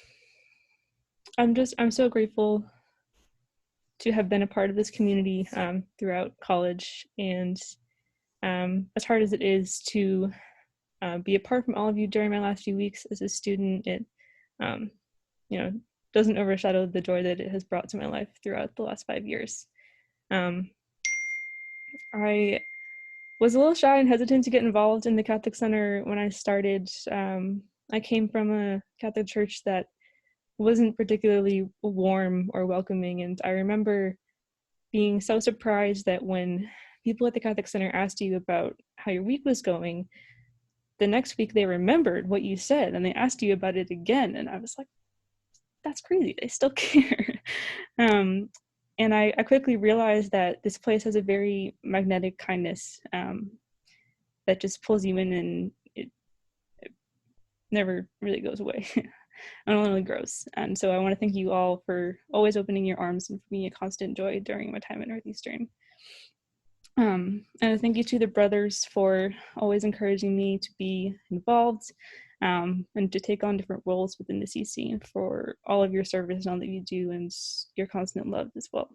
so grateful to have been a part of this community throughout college, and as hard as it is to be apart from all of you during my last few weeks as a student. It, doesn't overshadow the joy that it has brought to my life throughout the last 5 years. I was a little shy and hesitant to get involved in the Catholic Center when I started. I came from a Catholic church that wasn't particularly warm or welcoming, and I remember being so surprised that when people at the Catholic Center asked you about how your week was going, the next week they remembered what you said and they asked you about it again, and I was like, that's crazy, they still care. And I quickly realized that this place has a very magnetic kindness that just pulls you in, and it never really goes away. It only grows. And so I want to thank you all for always opening your arms and for being a constant joy during my time at Northeastern. And I thank you to the brothers for always encouraging me to be involved and to take on different roles within the CC, and for all of your service and all that you do and your constant love as well.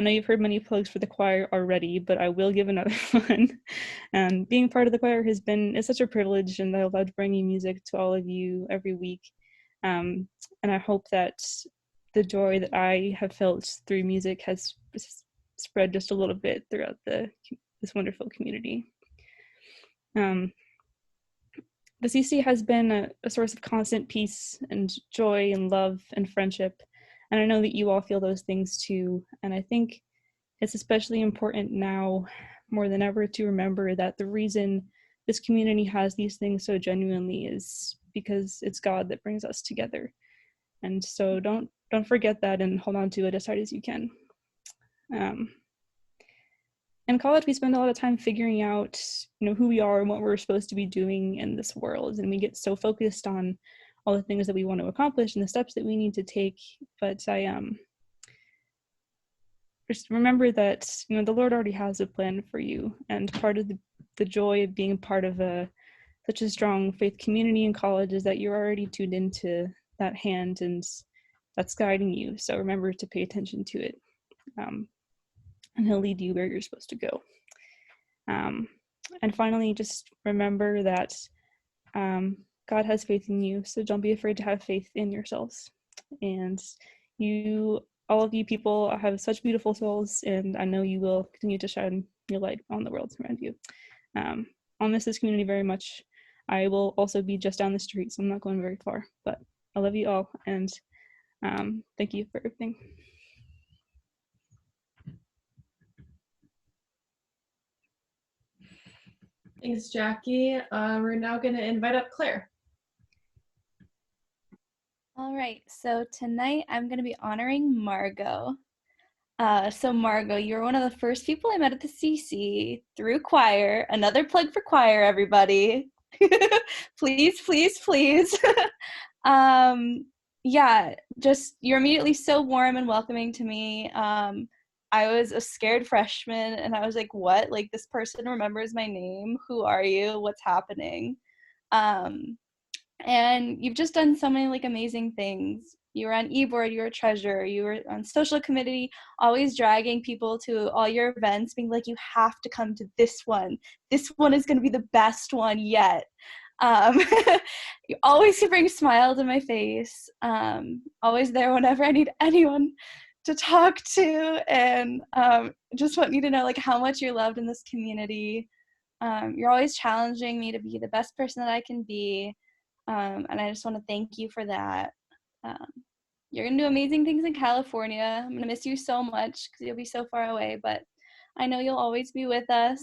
I know you've heard many plugs for the choir already, but I will give another one. Being part of the choir is such a privilege, and I love bringing music to all of you every week. And I hope that the joy that I have felt through music has spread just a little bit throughout this wonderful community. The CC has been a source of constant peace and joy and love and friendship. And I know that you all feel those things too. And I think it's especially important now more than ever to remember that the reason this community has these things so genuinely is because it's God that brings us together. And so don't forget that and hold on to it as hard as you can. In college, we spend a lot of time figuring out, who we are and what we're supposed to be doing in this world. And we get so focused on all the things that we want to accomplish and the steps that we need to take. But I just remember that, the Lord already has a plan for you. And part of the joy of being part of such a strong faith community in college is that you're already tuned into that hand, and that's guiding you. So remember to pay attention to it. And he'll lead you where you're supposed to go. And finally, just remember that God has faith in you, so don't be afraid to have faith in yourselves. And all of you people have such beautiful souls, and I know you will continue to shine your light on the world around you. I'll miss this community very much. I will also be just down the street, so I'm not going very far, but I love you all, and thank you for everything. Thanks, Jackie. We're now going to invite up Claire. All right, so tonight I'm going to be honoring Margot. So Margot, you were one of the first people I met at the CC through choir. Another plug for choir, everybody. Please, please, please. Yeah, just you're immediately so warm and welcoming to me. I was a scared freshman, and I was like, what? Like, this person remembers my name? Who are you? What's happening? And you've just done so many, amazing things. You were on eBoard, you were a treasurer, you were on social committee, always dragging people to all your events, being like, you have to come to this one. This one is going to be the best one yet. You always bring a smile to my face. Always there whenever I need anyone to talk to, and just want you to know how much you're loved in this community. You're always challenging me to be the best person that I can be, and I just want to thank you for that. You're gonna do amazing things in California. I'm gonna miss you so much because you'll be so far away, but I know you'll always be with us.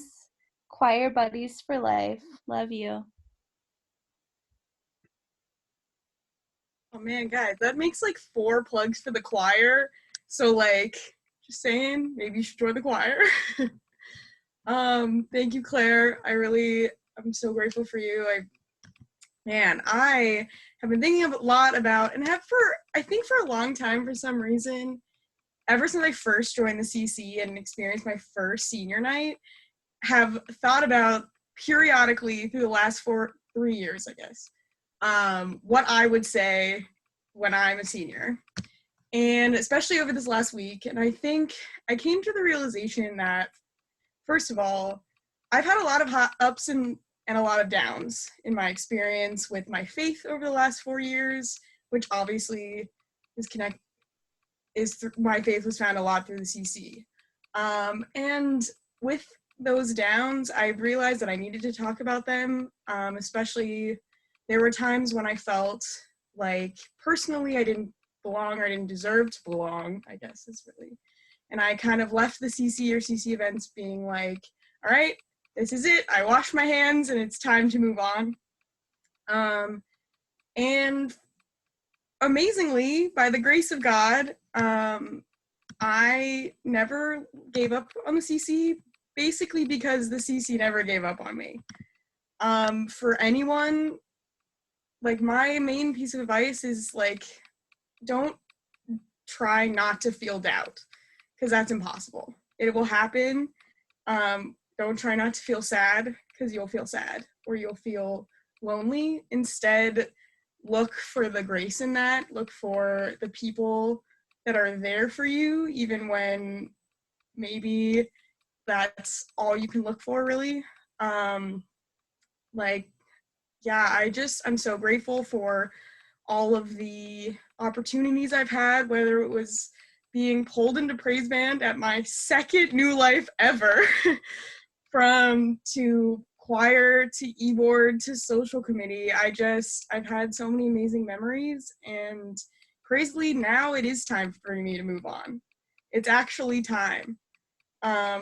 Choir buddies for life. Love you. Oh man, guys, that makes 4 plugs for the choir. So just saying, maybe you should join the choir. Thank you, Claire. I'm so grateful for you. I have been thinking a lot about, and I think for a long time, for some reason, ever since I first joined the CC and experienced my first senior night, have thought about periodically through the last 3 years, I guess, what I would say when I'm a senior. And especially over this last week, and I think I came to the realization that, first of all, I've had a lot of ups and a lot of downs in my experience with my faith over the last 4 years, which obviously my faith was found a lot through the CC. And with those downs, I realized that I needed to talk about them, especially there were times when I felt like personally I didn't belong or I didn't deserve to belong, I guess is really. And I kind of left the CC or CC events being like, all right, this is it. I washed my hands and it's time to move on. And amazingly, by the grace of God, I never gave up on the CC, basically because the CC never gave up on me. For anyone, like my main piece of advice is like, don't try not to feel doubt, because that's impossible. It will happen. Don't try not to feel sad, because you'll feel sad or you'll feel lonely. Instead, look for the grace in that. Look for the people that are there for you, even when maybe that's all you can look for, really. I'm so grateful for all of the opportunities I've had, whether it was being pulled into praise band at my second New Life ever, to choir to e-board to social committee. I've had so many amazing memories, and crazily now it is time for me to move on. It's actually time. I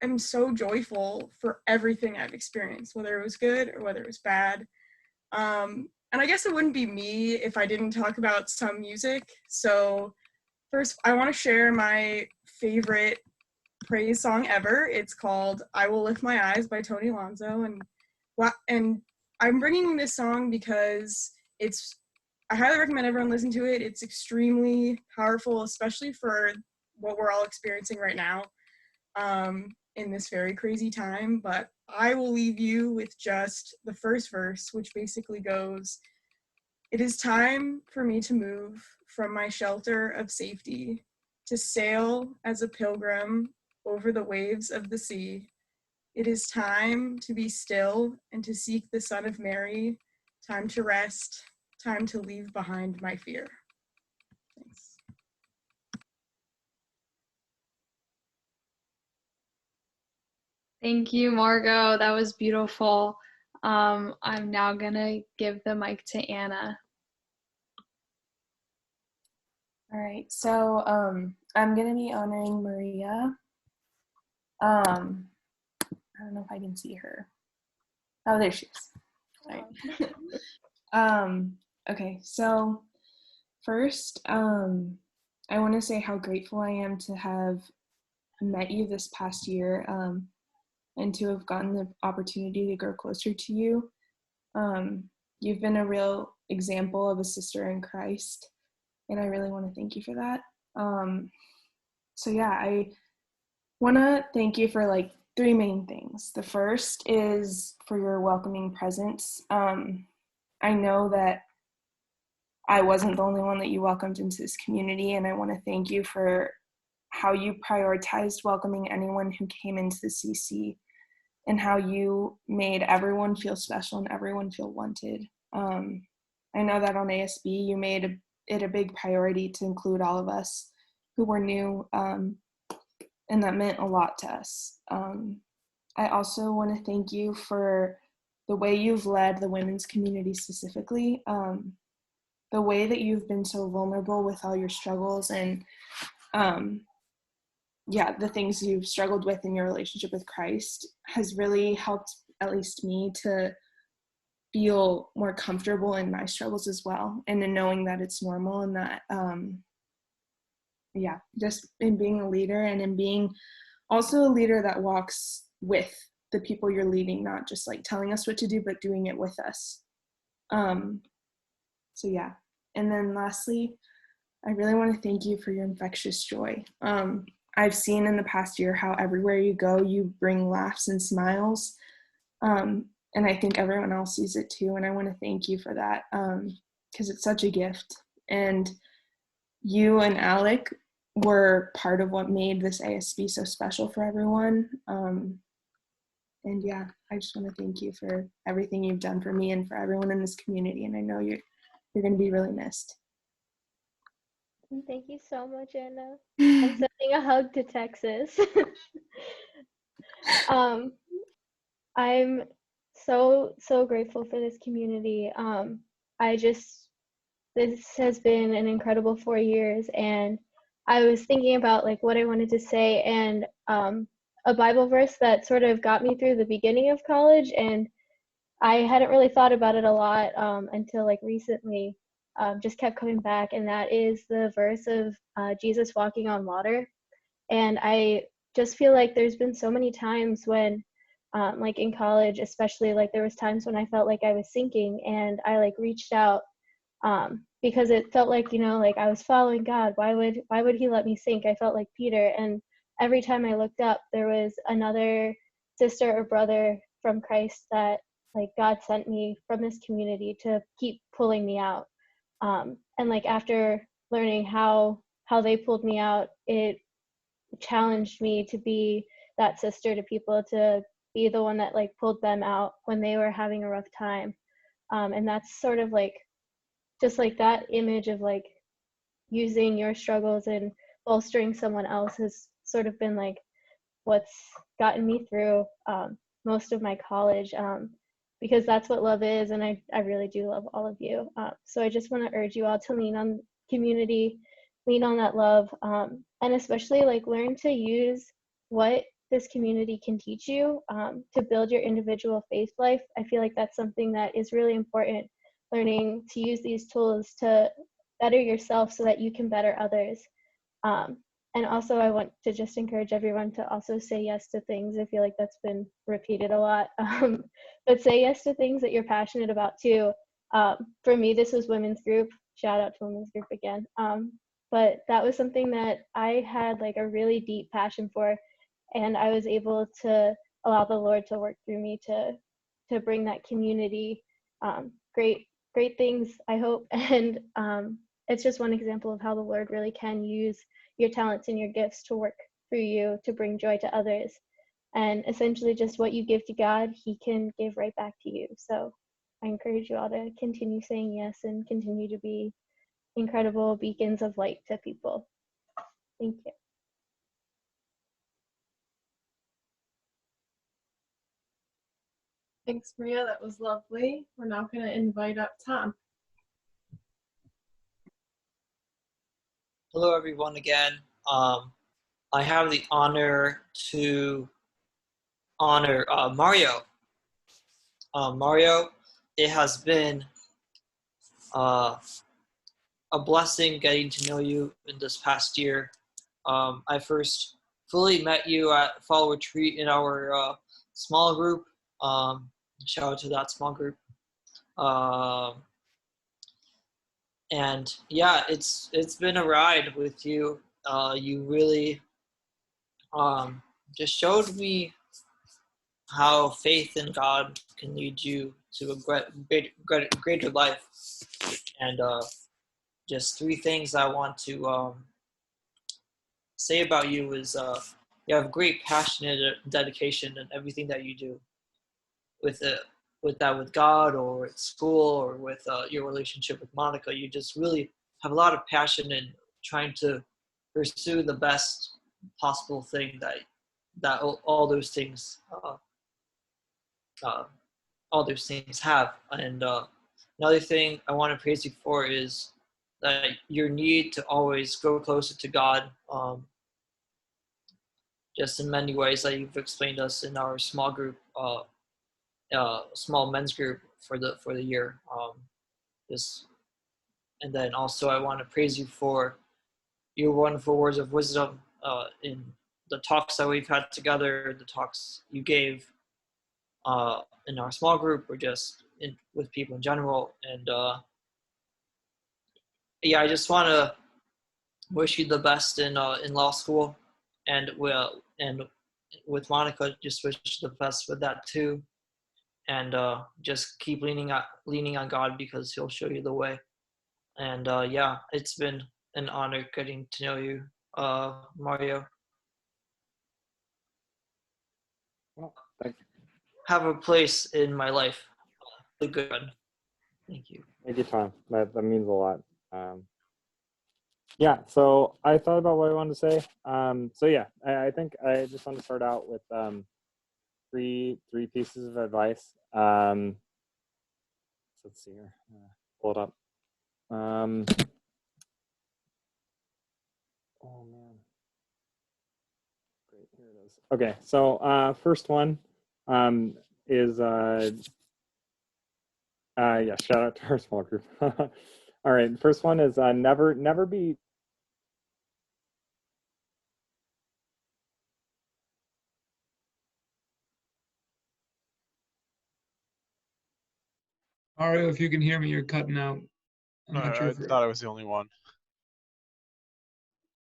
am so joyful for everything I've experienced, whether it was good or whether it was bad. And I guess it wouldn't be me if I didn't talk about some music. So first, I want to share my favorite praise song ever. It's called I Will Lift My Eyes by Tony Alonso. And I'm bringing this song because I highly recommend everyone listen to it. It's extremely powerful, especially for what we're all experiencing right now in this very crazy time. But I will leave you with just the first verse, which basically goes, "It is time for me to move from my shelter of safety, to sail as a pilgrim over the waves of the sea. It is time to be still and to seek the Son of Mary, time to rest, time to leave behind my fear." Thanks. Thank you, Margot. That was beautiful. I'm now gonna give the mic to Anna. All right, so I'm gonna be honoring Maria. I don't know if I can see her. Oh, there she is. All right. Okay, so first, I want to say how grateful I am to have met you this past year, and to have gotten the opportunity to grow closer to you. You've been a real example of a sister in Christ, and I really want to thank you for that. So yeah, I want to thank you for like 3 main things. The first is for your welcoming presence. I know that I wasn't the only one that you welcomed into this community, and I want to thank you for how you prioritized welcoming anyone who came into the CC, and how you made everyone feel special and everyone feel wanted. I know that on ASB you made it a big priority to include all of us who were new, and that meant a lot to us. I also want to thank you for the way you've led the women's community specifically, the way that you've been so vulnerable with all your struggles and the things you've struggled with in your relationship with Christ has really helped at least me to feel more comfortable in my struggles as well, and in knowing that it's normal, and that just in being a leader and in being also a leader that walks with the people you're leading, not just like telling us what to do, but doing it with us. So yeah. And then lastly, I really want to thank you for your infectious joy. I've seen in the past year how everywhere you go, you bring laughs and smiles. And I think everyone else sees it too. And I want to thank you for that, because it's such a gift. And you and Alec were part of what made this ASB so special for everyone. And yeah, I just want to thank you for everything you've done for me and for everyone in this community. And I know you're going to be really missed. Thank you so much, Anna. I'm sending a hug to Texas. I'm so grateful for this community. This has been an incredible 4 years, and I was thinking about like what I wanted to say, and a Bible verse that sort of got me through the beginning of college, and I hadn't really thought about it a lot until like recently. Just kept coming back, and that is the verse of Jesus walking on water. And I just feel like there's been so many times when like in college especially, like there was times when I felt like I was sinking, and I like reached out because it felt like, you know, like I was following God. Why would he let me sink? I felt like Peter, and every time I looked up there was another sister or brother from Christ that like God sent me from this community to keep pulling me out. And like after learning how they pulled me out, it challenged me to be that sister to people, to be the one that like pulled them out when they were having a rough time. And that's sort of like just like that image of like using your struggles and bolstering someone else has sort of been like what's gotten me through most of my college, because that's what love is, and I really do love all of you. So I just want to urge you all to lean on community, lean on that love, and especially like learn to use what this community can teach you to build your individual faith life. I feel like that's something that is really important, learning to use these tools to better yourself so that you can better others. And also I want to just encourage everyone to also say yes to things. I feel like that's been repeated a lot, but say yes to things that you're passionate about too. For me, this was women's group. Shout out to women's group again. But that was something that I had like a really deep passion for, and I was able to allow the Lord to work through me to bring that community great things, I hope. And it's just one example of how the Lord really can use your talents and your gifts to work through you to bring joy to others. And essentially just what you give to God, he can give right back to you. So I encourage you all to continue saying yes and continue to be incredible beacons of light to people. Thank you. Thanks, Maria. That was lovely. We're now going to invite up Tom. Hello, everyone, again. I have the honor to honor Mario. Mario, it has been a blessing getting to know you in this past year. I first fully met you at Fall Retreat in our small group. Shout out to that small group. And yeah, it's been a ride with you. You really just showed me how faith in God can lead you to a greater life. And just 3 things I want to say about you is you have great passion and dedication in everything that you do, with God or at school or with your relationship with Monica. You just really have a lot of passion in trying to pursue the best possible thing that all those things have. And another thing I want to praise you for is that your need to always grow closer to God, just in many ways that you've explained us in our small group, small men's group for the year. And then also I want to praise you for your wonderful words of wisdom in the talks that we've had together, the talks you gave in our small group, or just with people in general. And yeah, I just want to wish you the best in law school, and with Monica, just wish you the best with that too. And just keep leaning on God, because he'll show you the way. And yeah, it's been an honor getting to know you Mario. Thank you. Have a place in my life. A good one. Thank you. Thank you, Tom. That means a lot. Yeah, so I thought about what I wanted to say. So yeah, I think I just want to start out with three pieces of advice. Let's see here. Pull it up. Oh man. Great, here it is. Okay, so first one is yeah, shout out to our small group. All right, the first one is never be. Mario, if you can hear me, you're cutting out. I'm not sure I if thought I was the only one.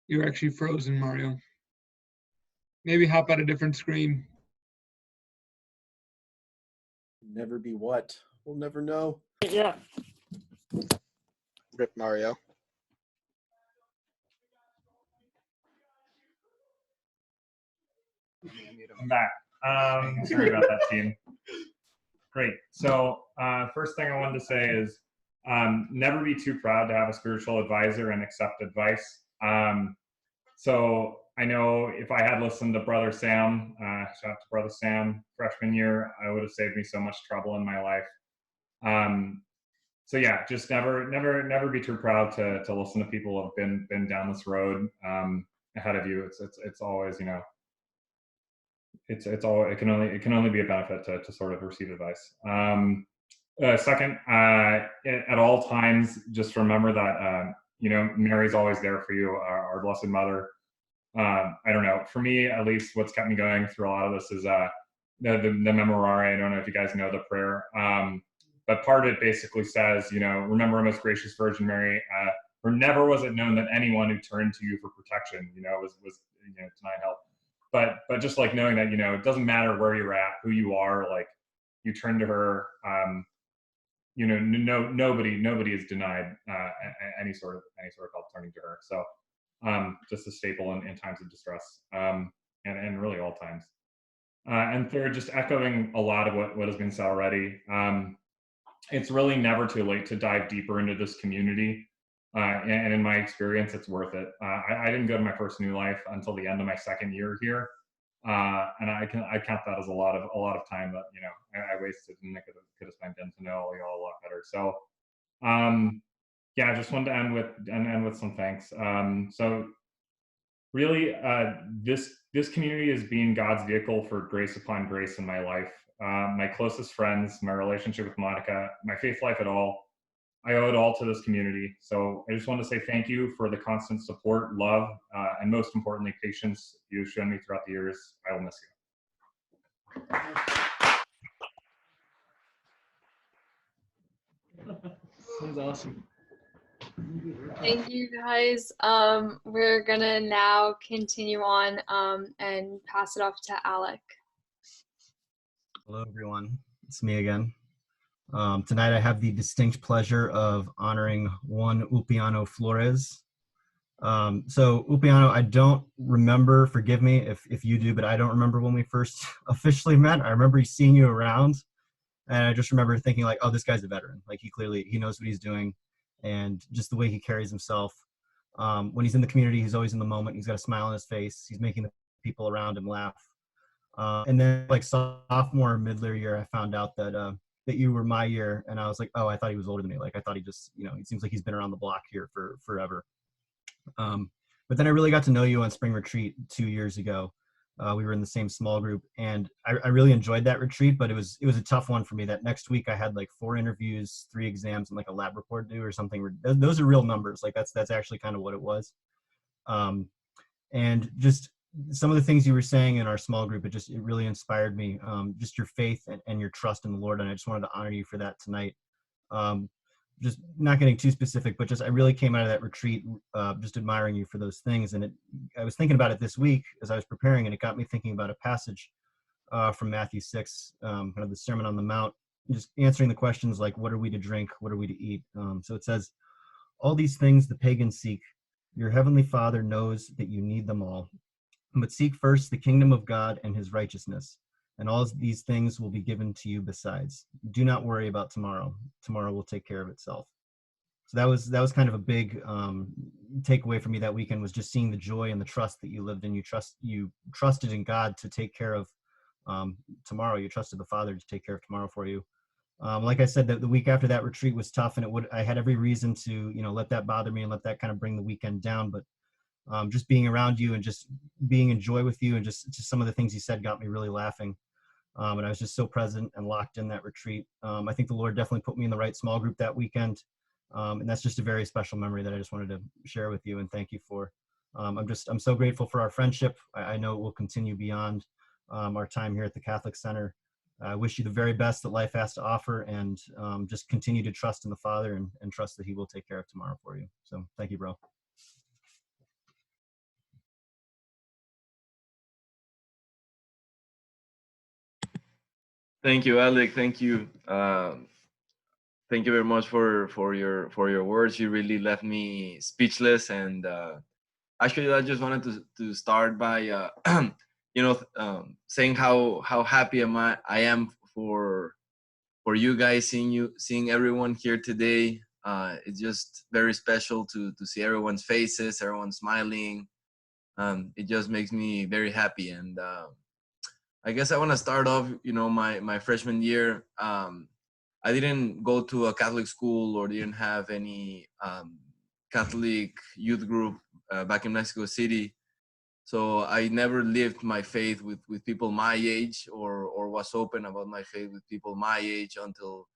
you're actually frozen, Mario. Maybe hop at a different screen. Never be what? We'll never know. Yeah. Rip Mario. I'm back. Sorry about that, team. Great. So first thing I wanted to say is never be too proud to have a spiritual advisor and accept advice. So I know if I had listened to Brother Sam, shout out to Brother Sam, freshman year, I would have saved me so much trouble in my life. So yeah, just never be too proud to listen to people who have been down this road ahead of you. It's always, you know, it can only be a benefit to sort of receive advice. Second, at all times, just remember that you know, Mary's always there for you, our Blessed Mother. I don't know, for me at least, what's kept me going through a lot of this is the Memorare. I don't know if you guys know the prayer, but part of it basically says, you know, remember, Most Gracious Virgin Mary, for never was it known that anyone who turned to you for protection, you know, was you know, denied help. But just like knowing that, you know, it doesn't matter where you're at, who you are, like you turn to her, you know, nobody is denied any sort of help turning to her. So just a staple in times of distress, and really all times. And third, just echoing a lot of what has been said already. It's really never too late to dive deeper into this community. And in my experience, it's worth it. I didn't go to my first New Life until the end of my second year here, and I count that as a lot of time that, you know, I wasted and I could have spent getting to know y'all a lot better. So, yeah, I just wanted to end with some thanks. So, really, this community is being God's vehicle for grace upon grace in my life. My closest friends, my relationship with Monica, my faith life at all. I owe it all to this community. So I just want to say thank you for the constant support, love, and most importantly, patience you've shown me throughout the years. I will miss you. Sounds awesome. Thank you, guys. We're gonna now continue on and pass it off to Alec. Hello, everyone. It's me again. Tonight I have the distinct pleasure of honoring one Upiano Flores. So Upiano, I don't remember, forgive me if you do, but I don't remember when we first officially met. I remember seeing you around, and I just remember thinking like, oh, this guy's a veteran. Like he knows what he's doing, and just the way he carries himself. When he's in the community, he's always in the moment. He's got a smile on his face. He's making the people around him laugh. And then like sophomore, middle year, I found out that you were my year, and I was like, oh, I thought he was older than me. Like I thought he just, you know, it seems like he's been around the block here for forever. But then I really got to know you on spring retreat 2 years ago. We were in the same small group, and I really enjoyed that retreat, but it was a tough one for me. That next week I had like 4 interviews, 3 exams, and like a lab report due or something. Those are real numbers. Like that's actually kind of what it was. And just some of the things you were saying in our small group, it really inspired me. Just your faith and your trust in the Lord, and I just wanted to honor you for that tonight. Just not getting too specific, but just I really came out of that retreat just admiring you for those things. And I was thinking about it this week as I was preparing, and it got me thinking about a passage from Matthew 6, kind of the Sermon on the Mount, just answering the questions like, what are we to drink? What are we to eat? So it says, all these things the pagans seek, Your heavenly Father knows that you need them all. But seek first the kingdom of God and his righteousness, and all these things will be given to you besides. Do not worry about tomorrow. Tomorrow will take care of itself. So that was kind of a big takeaway for me that weekend, was just seeing the joy and the trust that you lived in. You trusted in God to take care of tomorrow. You trusted the Father to take care of tomorrow for you. Like I said, the week after that retreat was tough, and I had every reason to let that bother me and let that kind of bring the weekend down. But just being around you and just being in joy with you, and just some of the things you said got me really laughing. And I was just so present and locked in that retreat. I think the Lord definitely put me in the right small group that weekend. And that's just a very special memory that I just wanted to share with you and thank you for. I'm so grateful for our friendship. I know it will continue beyond our time here at the Catholic Center. I wish you the very best that life has to offer, and just continue to trust in the Father and trust that he will take care of tomorrow for you. So thank you, bro. Thank you, Alec. Thank you. Thank you very much for your words. You really left me speechless. And actually, I just wanted to start by saying how happy I am for you guys, seeing everyone here today. It's just very special to see everyone's faces, everyone smiling. It just makes me very happy. And I guess I want to start off, my freshman year. I didn't go to a Catholic school or didn't have any Catholic youth group back in Mexico City. So I never lived my faith with people my age, or was open about my faith with people my age until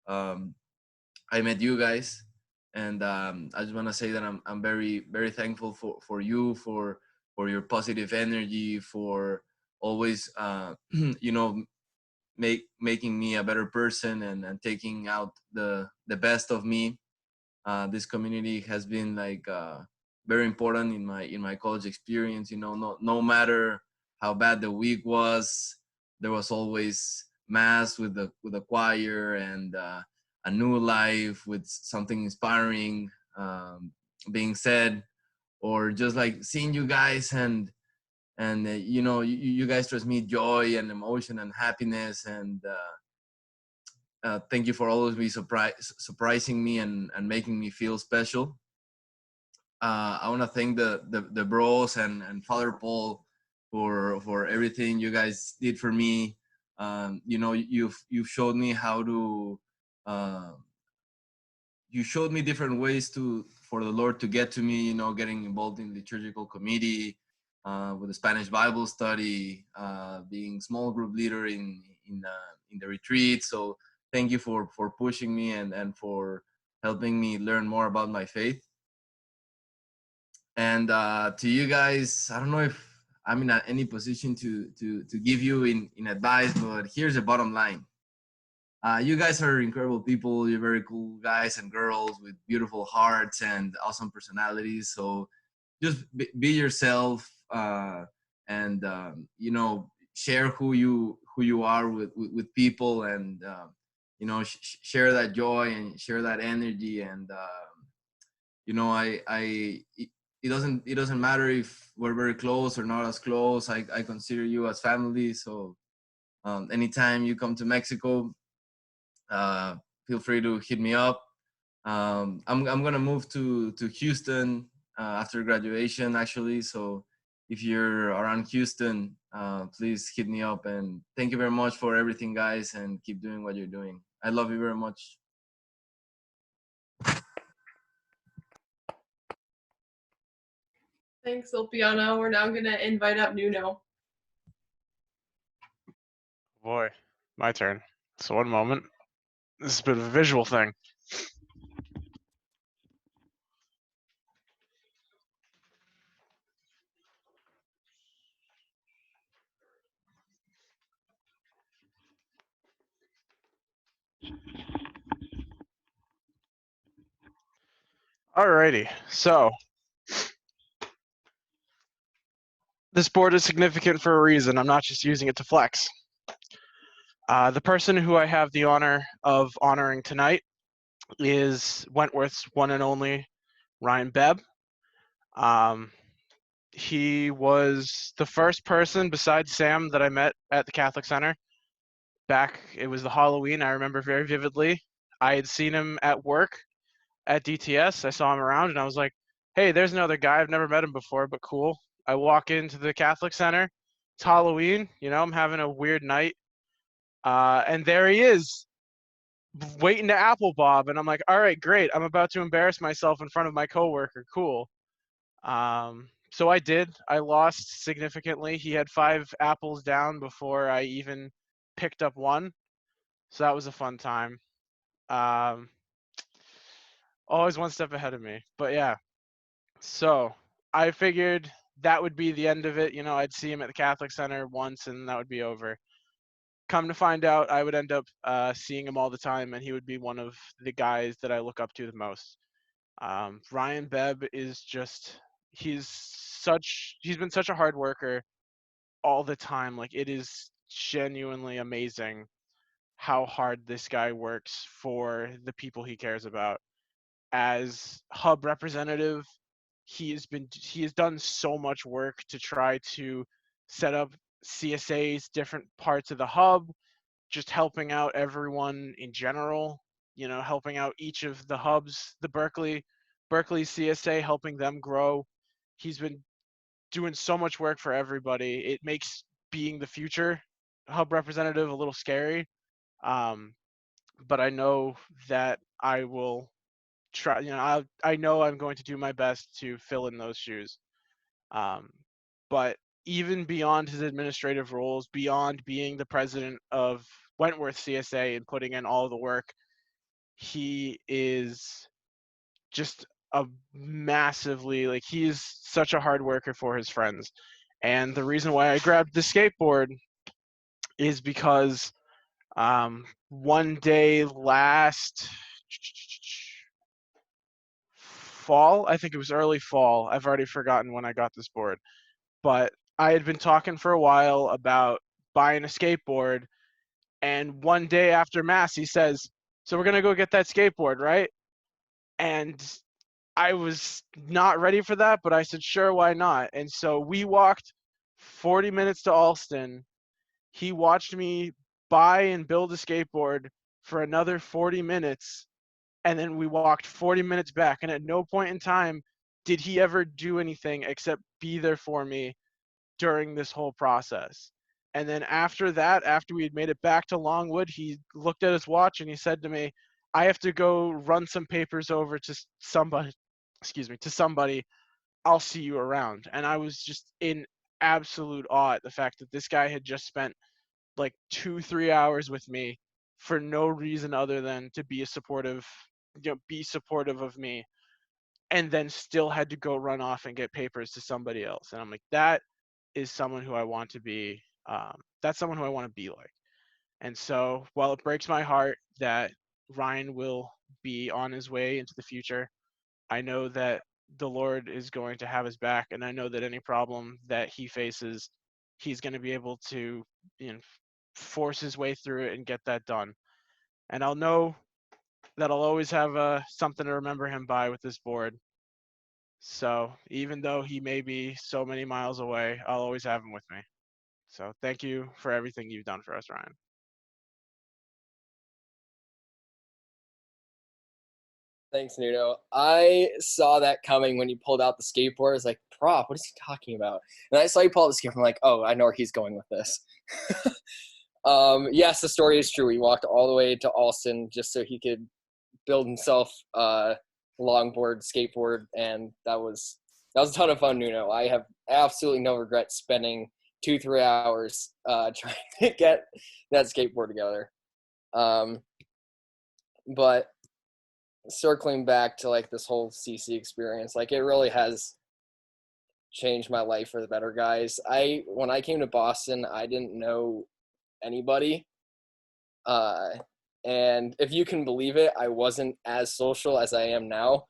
I met you guys. And I just want to say that I'm very, very thankful for you, for your positive energy, for always making me a better person and taking out the best of me. This community has been like very important in my college experience. No matter how bad the week was, there was always mass with the choir, and a new life with something inspiring being said, or just like seeing you guys and you guys transmit joy and emotion and happiness. And thank you for always be surprising me and making me feel special. I want to thank the bros and Father Paul for everything you guys did for me. You've showed me how to you showed me different ways for the Lord to get to me, getting involved in liturgical committee, with the Spanish Bible study, being small group leader in the retreat. So thank you for pushing me and for helping me learn more about my faith. And to you guys, I don't know if I'm in any position to give you in advice, but here's the bottom line. You guys are incredible people. You're very cool guys and girls with beautiful hearts and awesome personalities. So just be yourself, and share who you are with people, and share that joy and share that energy. And it doesn't matter if we're very close or not as close. I consider you as family. So anytime you come to Mexico, feel free to hit me up. I'm gonna move to Houston after graduation, actually. So if you're around Houston, please hit me up. And thank you very much for everything, guys, and keep doing what you're doing. I love you very much. Thanks, Ulpiano. We're now going to invite up Nuno. Boy, my turn. So one moment. This is a bit of a visual thing. Alrighty, so this board is significant for a reason. I'm not just using it to flex. The person who I have the honor of honoring tonight is Wentworth's one and only Ryan Bebb. Um, he was the first person besides Sam that I met at the Catholic Center. It was the Halloween, I remember very vividly. I had seen him at work at DTS. I saw him around and I was like, hey, there's another guy. I've never met him before, but cool. I walk into the Catholic Center. It's Halloween. I'm having a weird night. And there he is, waiting to apple bob. And I'm like, all right, great. I'm about to embarrass myself in front of my coworker. Cool. So I did. I lost significantly. He had 5 apples down before I even picked up one. So that was a fun time. Always one step ahead of me. But yeah, so I figured that would be the end of it. I'd see him at the Catholic Center once and that would be over. Come to find out, I would end up seeing him all the time, and he would be one of the guys that I look up to the most. Ryan Bebb is just, he's been such a hard worker all the time. Like, it is genuinely amazing how hard this guy works for the people he cares about. As hub representative, he has done so much work to try to set up CSA's different parts of the hub, just helping out everyone in general, helping out each of the hubs, the Berkeley CSA, helping them grow. He's been doing so much work for everybody. It makes being the future hub representative a little scary. But I know that I will try, I know I'm going to do my best to fill in those shoes. But even beyond his administrative roles, beyond being the president of Wentworth CSA and putting in all the work, he is just he's such a hard worker for his friends. And the reason why I grabbed the skateboard is because one day last fall, I think it was early fall, I've already forgotten when I got this board, but I had been talking for a while about buying a skateboard, and one day after Mass, he says, so we're going to go get that skateboard, right? And I was not ready for that, but I said, sure, why not? And so we walked 40 minutes to Alston. He watched me buy and build a skateboard for another 40 minutes, and then we walked 40 minutes back. And at no point in time did he ever do anything except be there for me during this whole process. And then after that, after we had made it back to Longwood, he looked at his watch and he said to me, I have to go run some papers over to somebody, I'll see you around. And I was just in absolute awe at the fact that this guy had just spent like 2-3 hours with me for no reason other than to be supportive of me, and then still had to go run off and get papers to somebody else. And I'm like, that is someone who I want to be. That's someone who I want to be like. And so, while it breaks my heart that Ryan will be on his way into the future, I know that the Lord is going to have his back, and I know that any problem that he faces, he's going to be able to, force his way through it and get that done. And I'll know that I'll always have something to remember him by with this board. So even though he may be so many miles away, I'll always have him with me. So thank you for everything you've done for us, Ryan. Thanks, Nuno. I saw that coming when you pulled out the skateboard. I was like, prop, what is he talking about? And I saw you pull out the skateboard. I'm like, oh, I know where he's going with this. Yes, the story is true. He walked all the way to Alston just so he could build himself a longboard, skateboard, and that was a ton of fun, Nuno. I have absolutely no regret spending 2-3 hours trying to get that skateboard together. But circling back to like this whole CC experience, like it really has changed my life for the better, guys. When I came to Boston, I didn't know anybody. And if you can believe it, I wasn't as social as I am now.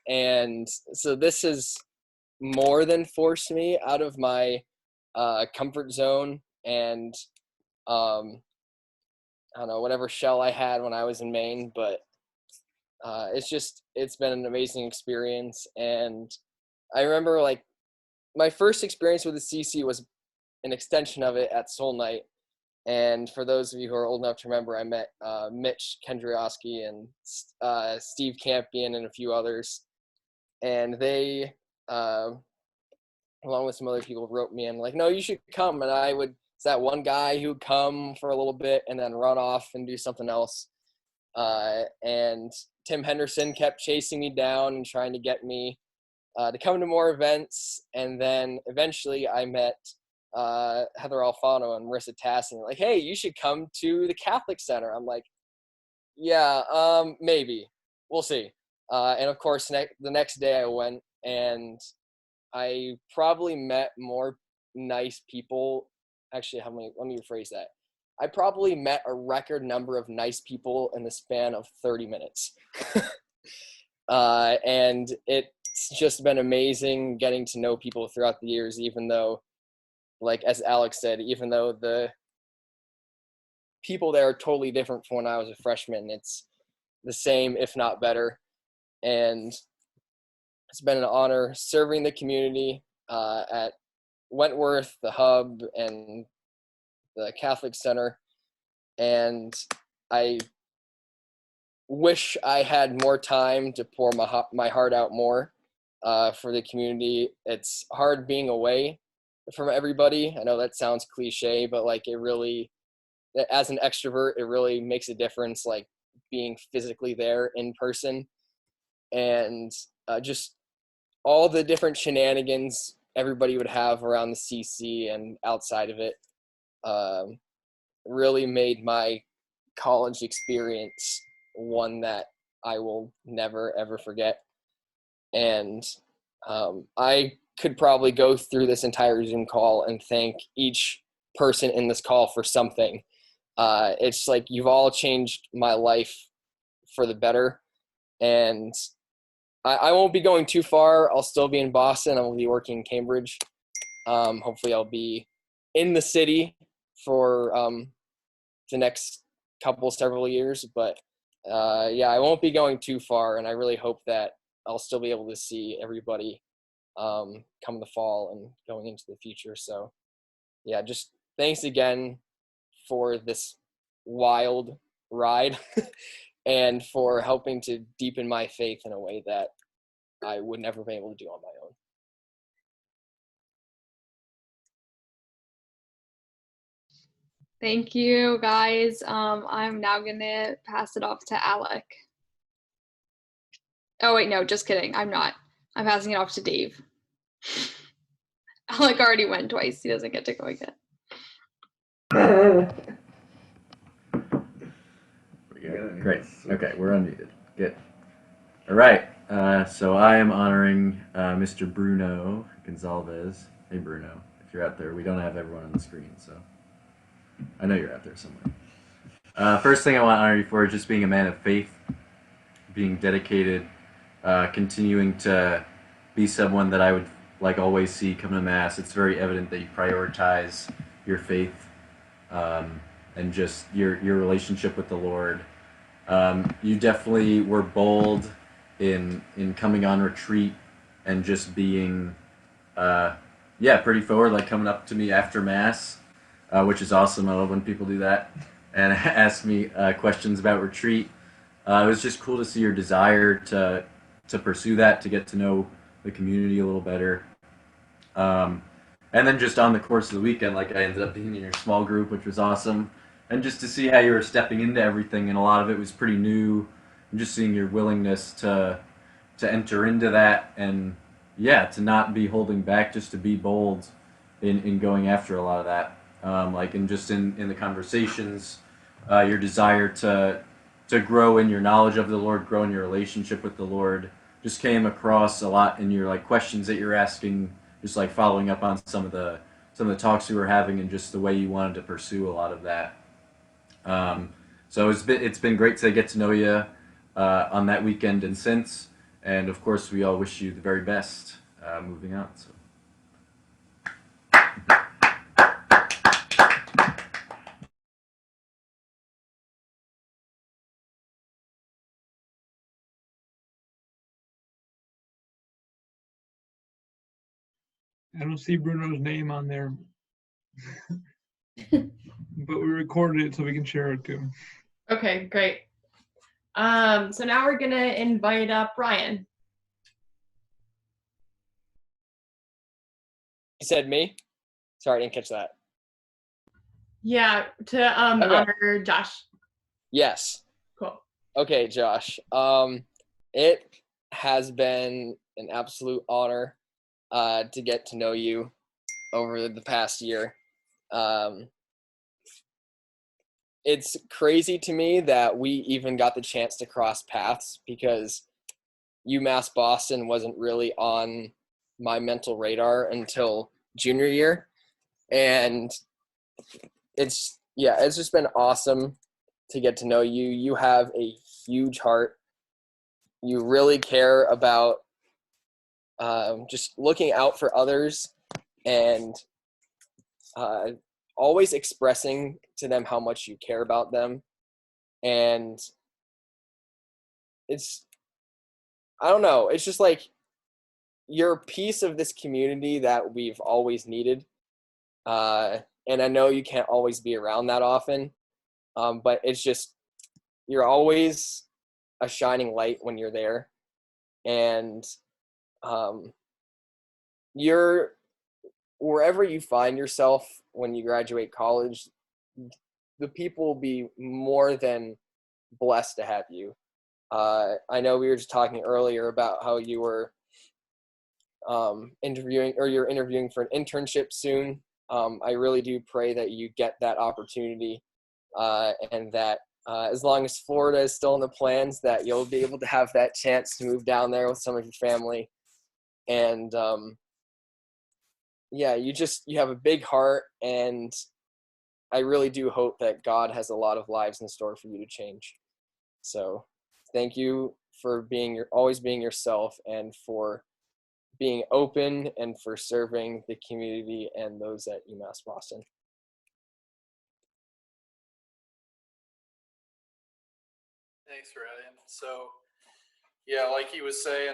And so this has more than forced me out of my comfort zone and I don't know, whatever shell I had when I was in Maine, but it's been an amazing experience. And I remember like my first experience with the CC was an extension of it at Soul Night. And for those of you who are old enough to remember, I met Mitch Kendrioski and Steve Campion and a few others. And they, along with some other people, wrote me in like, no, you should come. And it's that one guy who would come for a little bit and then run off and do something else. And Tim Henderson kept chasing me down and trying to get me to come to more events. And then eventually I met Heather Alfano and Marissa Tassin, like, hey, you should come to the Catholic Center. I'm like, yeah, maybe. We'll see. And of course, the next day I went, and I probably met more nice people. Actually, let me rephrase that. I probably met a record number of nice people in the span of 30 minutes. And it's just been amazing getting to know people throughout the years, even though, like as Alex said, even though the people there are totally different from when I was a freshman, it's the same, if not better. And it's been an honor serving the community at Wentworth, the Hub, and the Catholic Center. And I wish I had more time to pour my heart out more for the community. It's hard being away from everybody. I know that sounds cliche, but like it really, as an extrovert, it really makes a difference, like being physically there in person. And just all the different shenanigans everybody would have around the CC and outside of it really made my college experience one that I will never, ever forget. And I could probably go through this entire Zoom call and thank each person in this call for something. It's like you've all changed my life for the better. And I won't be going too far. I'll still be in Boston. I will be working in Cambridge. Hopefully I'll be in the city for the next several years. But yeah, I won't be going too far. And I really hope that I'll still be able to see everybody come the fall and going into the future. So yeah, just thanks again for this wild ride and for helping to deepen my faith in a way that I would never be able to do on my own. Thank you, guys. I'm now gonna pass it off to Alec. Oh wait, no, just kidding. I'm not. I'm passing it off to Dave. Alec already went twice. He doesn't get to go again. Great. Okay, we're unmuted. Good. All right. So I am honoring Mr. Bruno Gonzalez. Hey, Bruno, if you're out there, we don't have everyone on the screen, so I know you're out there somewhere. First thing I want to honor you for is just being a man of faith, being dedicated, continuing to be someone that I would like always see come to Mass. It's very evident that you prioritize your faith and just your relationship with the Lord. You definitely were bold in coming on retreat and just being pretty forward, like coming up to me after Mass, which is awesome. I love when people do that and ask me questions about retreat. It was just cool to see your desire to pursue that, to get to know the community a little better. And then just on the course of the weekend, like I ended up being in your small group, which was awesome. And just to see how you were stepping into everything, and a lot of it was pretty new, and just seeing your willingness to enter into that, and yeah, to not be holding back, just to be bold in going after a lot of that. Like in the conversations, your desire to grow in your knowledge of the Lord, grow in your relationship with the Lord, just came across a lot in your like questions that you're asking, just like following up on some of the talks we were having, and just the way you wanted to pursue a lot of that. So it's been great to get to know you on that weekend and since, and of course we all wish you the very best moving on. So. I don't see Bruno's name on there. But we recorded it so we can share it too. Okay, great. So now we're gonna invite up Ryan. You said me? Sorry, I didn't catch that. Yeah, to Okay. honor Josh. Yes. Cool. Okay, Josh. It has been an absolute honor to get to know you over the past year. It's crazy to me that we even got the chance to cross paths because UMass Boston wasn't really on my mental radar until junior year. And it's just been awesome to get to know you. You have a huge heart. You really care about just looking out for others and always expressing to them how much you care about them. And I don't know, it's just like you're a piece of this community that we've always needed. And I know you can't always be around that often, but it's just, you're always a shining light when you're there. And you're, wherever you find yourself when you graduate college, the people will be more than blessed to have you. I know we were just talking earlier about how you were you're interviewing for an internship soon. I really do pray that you get that opportunity, and that as long as Florida is still in the plans, that you'll be able to have that chance to move down there with some of your family. And yeah, you have a big heart, and I really do hope that God has a lot of lives in store for you to change. So thank you for always being yourself, and for being open, and for serving the community and those at UMass Boston. Thanks, Ryan. So, yeah, like he was saying,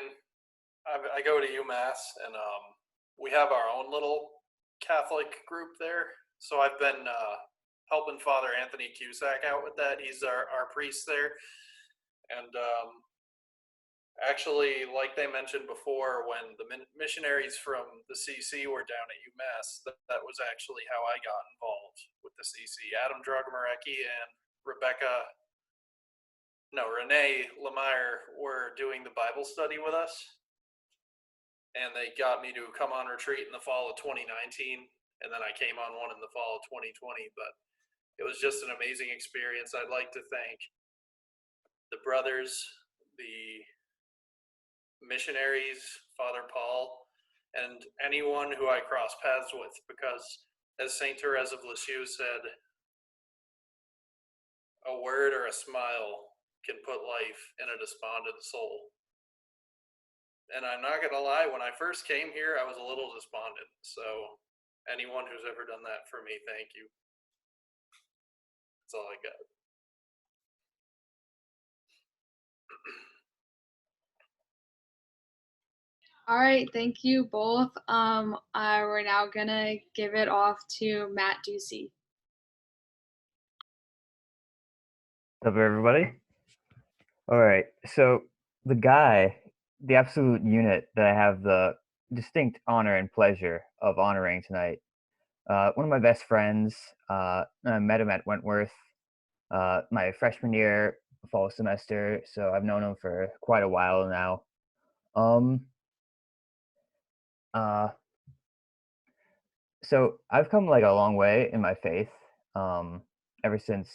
I go to UMass, and we have our own little Catholic group there. So I've been helping Father Anthony Cusack out with that. He's our priest there. And actually, like they mentioned before, when the missionaries from the CC were down at UMass, that was actually how I got involved with the CC. Adam Drogomarecki and Renee Lemire were doing the Bible study with us, and they got me to come on retreat in the fall of 2019, and then I came on one in the fall of 2020, but it was just an amazing experience. I'd like to thank the brothers, the missionaries, Father Paul, and anyone who I cross paths with, because as St. Therese of Lisieux said, a word or a smile can put life in a despondent soul. And I'm not going to lie, when I first came here, I was a little despondent. So anyone who's ever done that for me, thank you. That's all I got. All right, thank you both. We're now gonna give it off to Matt Ducey. What's up, everybody? All right, so the absolute unit that I have the distinct honor and pleasure of honoring tonight, one of my best friends, I met him at Wentworth my freshman year, fall semester, so I've known him for quite a while now. So I've come like a long way in my faith ever since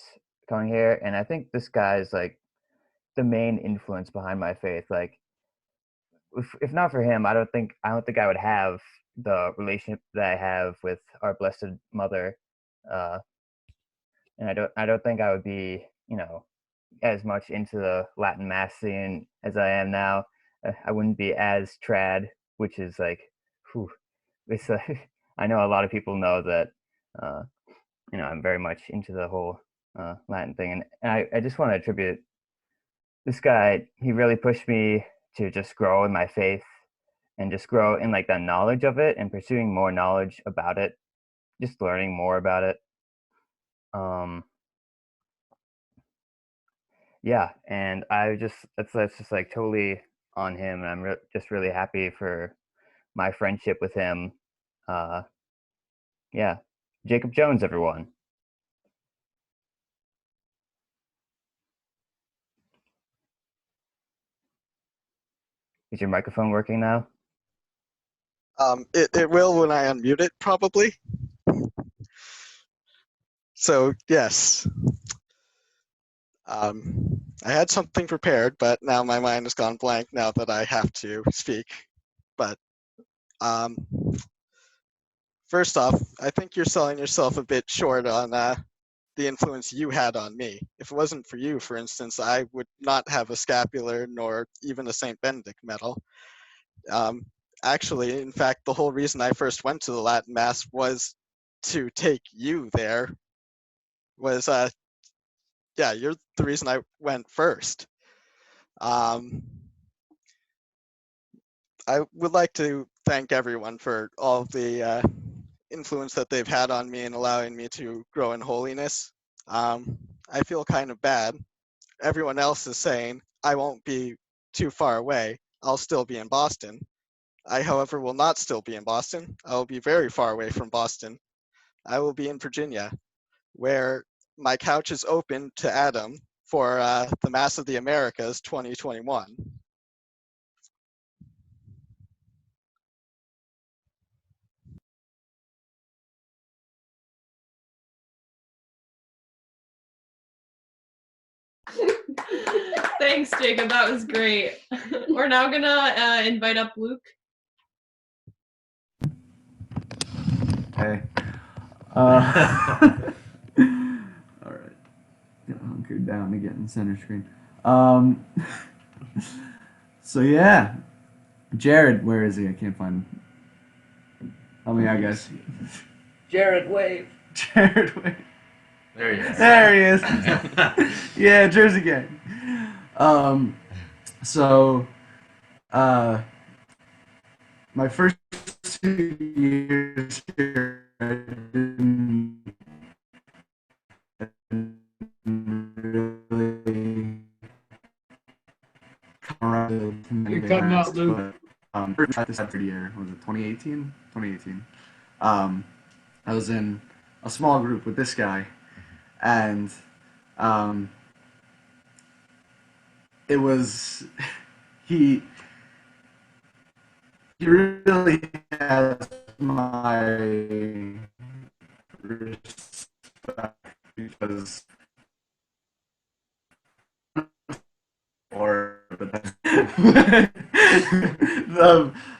coming here, and I think this guy is like the main influence behind my faith. Like, if not for him, I don't think I would have the relationship that I have with our Blessed Mother, and I don't think I would be, as much into the Latin Mass scene as I am now. I wouldn't be as trad, which is like, whew, it's I know a lot of people know that, I'm very much into the whole Latin thing, and I just want to attribute this guy. He really pushed me to just grow in my faith, and just grow in like the knowledge of it and pursuing more knowledge about it, just learning more about it. Yeah, and that's just like totally on him, and I'm just really happy for my friendship with him. Yeah, Jacob Jones, everyone. Is your microphone working now? It will when I unmute it, probably. So yes, I had something prepared, but now my mind has gone blank now that I have to speak. But first off, I think you're selling yourself a bit short on the influence you had on me. If it wasn't for you, for instance, I would not have a scapular nor even a St. Benedict medal. Actually, in fact, the whole reason I first went to the Latin Mass was to take you there. Yeah, you're the reason I went first. I would like to thank everyone for all the influence that they've had on me and allowing me to grow in holiness. I feel kind of bad. Everyone else is saying I won't be too far away. I'll still be in Boston. I, however, will not still be in Boston. I will be very far away from Boston. I will be in Virginia, where my couch is open to Adam for the Mass of the Americas 2021. Thanks, Jacob. That was great. We're now gonna invite up Luke. Hey. All right. Get hunkered down to get in center screen. So yeah, Jared, where is he? I can't find him. Help me out, guys. Jared, wave. Jared, wave. There he is. There he is. Yeah, Jersey gang. So, my first 2 years here, I didn't really come around to You're cutting out, Luke. But this third year, was it 2018? 2018. I was in a small group with this guy, and it was he really has my respect because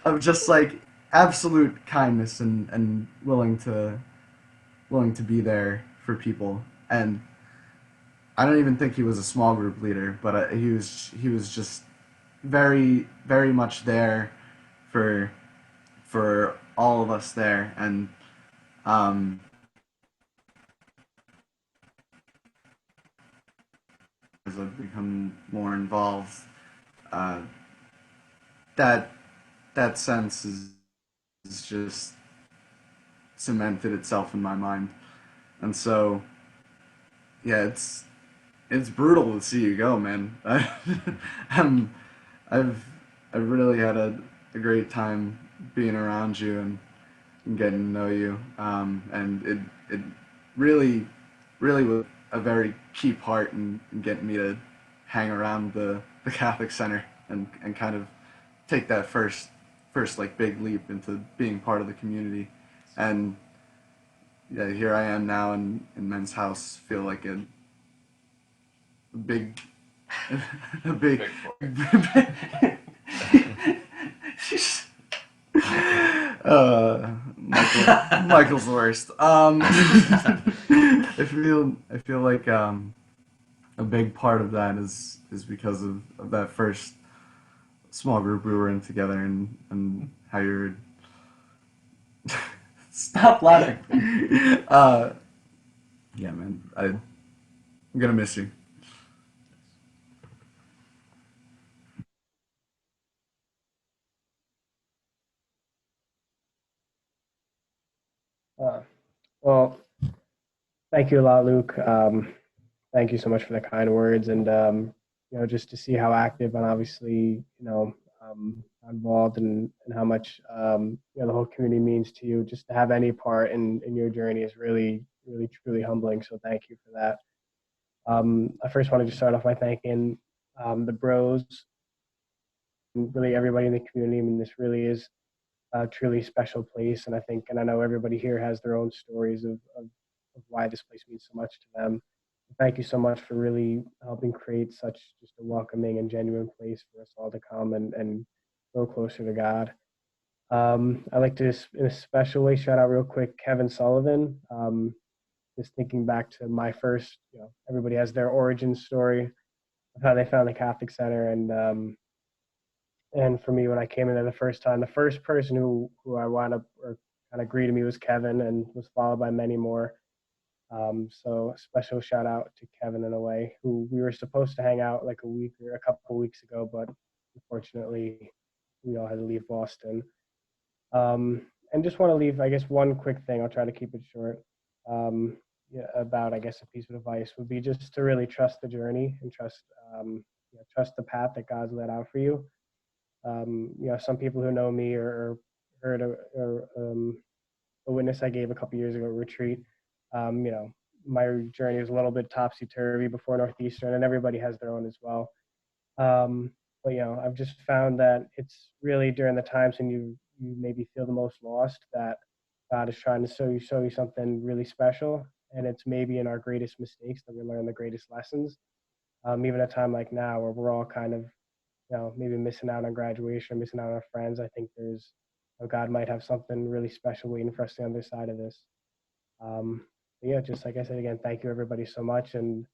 of just like absolute kindness and willing to be there for people. And I don't even think he was a small group leader, but he was just very, very much there for all of us there. And as I've become more involved, that sense is just cemented itself in my mind. And so, yeah, it's brutal to see you go, man. I've really had a great time being around you and getting to know you. And it really was a very key part in getting me to hang around the Catholic Center and kind of take that first like big leap into being part of the community. And yeah, here I am now in Men's House. Feel like a big Michael's the worst. I feel like a big part of that is because of that first small group we were in together and how you're stop laughing. Yeah, man, I'm gonna miss you. Well, thank you a lot, Luke. Thank you so much for the kind words, and just to see how active and obviously involved and how much the whole community means to you. Just to have any part in your journey is really, really, truly humbling. So thank you for that. I first wanted to start off by thanking the bros, and really everybody in the community. I mean, this really is a truly special place, and I know everybody here has their own stories of why this place means so much to them. Thank you so much for really helping create such just a welcoming and genuine place for us all to come and grow closer to God. I'd like to, in a special way, shout out real quick Kevin Sullivan. Just thinking back to my first, everybody has their origin story of how they found the Catholic Center, and for me, when I came in there the first time, the first person who I wound up or kind of greeted me was Kevin, and was followed by many more. So a special shout out to Kevin in a way, who we were supposed to hang out like a couple weeks ago, but unfortunately we all had to leave Boston. And just want to leave, I guess, one quick thing. I'll try to keep it short. About, I guess, a piece of advice would be just to really trust the journey and trust the path that God's laid out for you. Some people who know me or heard a witness I gave a couple years ago at retreat. My journey was a little bit topsy-turvy before Northeastern, and everybody has their own as well. But I've just found that it's really during the times when you maybe feel the most lost that God is trying to show you something really special, and it's maybe in our greatest mistakes that we learn the greatest lessons. Even at a time like now, where we're all kind of maybe missing out on graduation, missing out on our friends, I think God might have something really special waiting for us on the other side of this. Just like I said again, thank you everybody so much. And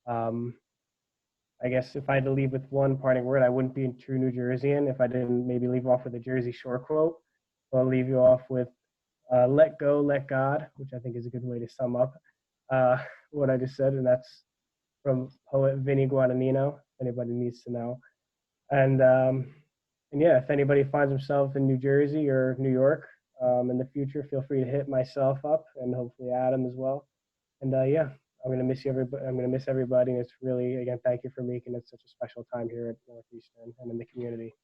I guess if I had to leave with one parting word, I wouldn't be a true New Jerseyan if I didn't maybe leave off with a Jersey Shore quote. So I'll leave you off with let go, let God, which I think is a good way to sum up what I just said. And that's from poet Vinnie Guadagnino, if anybody needs to know. And if anybody finds themselves in New Jersey or New York in the future, feel free to hit myself up and hopefully Adam as well. And I'm gonna miss you everybody. I'm gonna miss everybody. And it's really, again, thank you for making it such a special time here at Northeastern and in the community.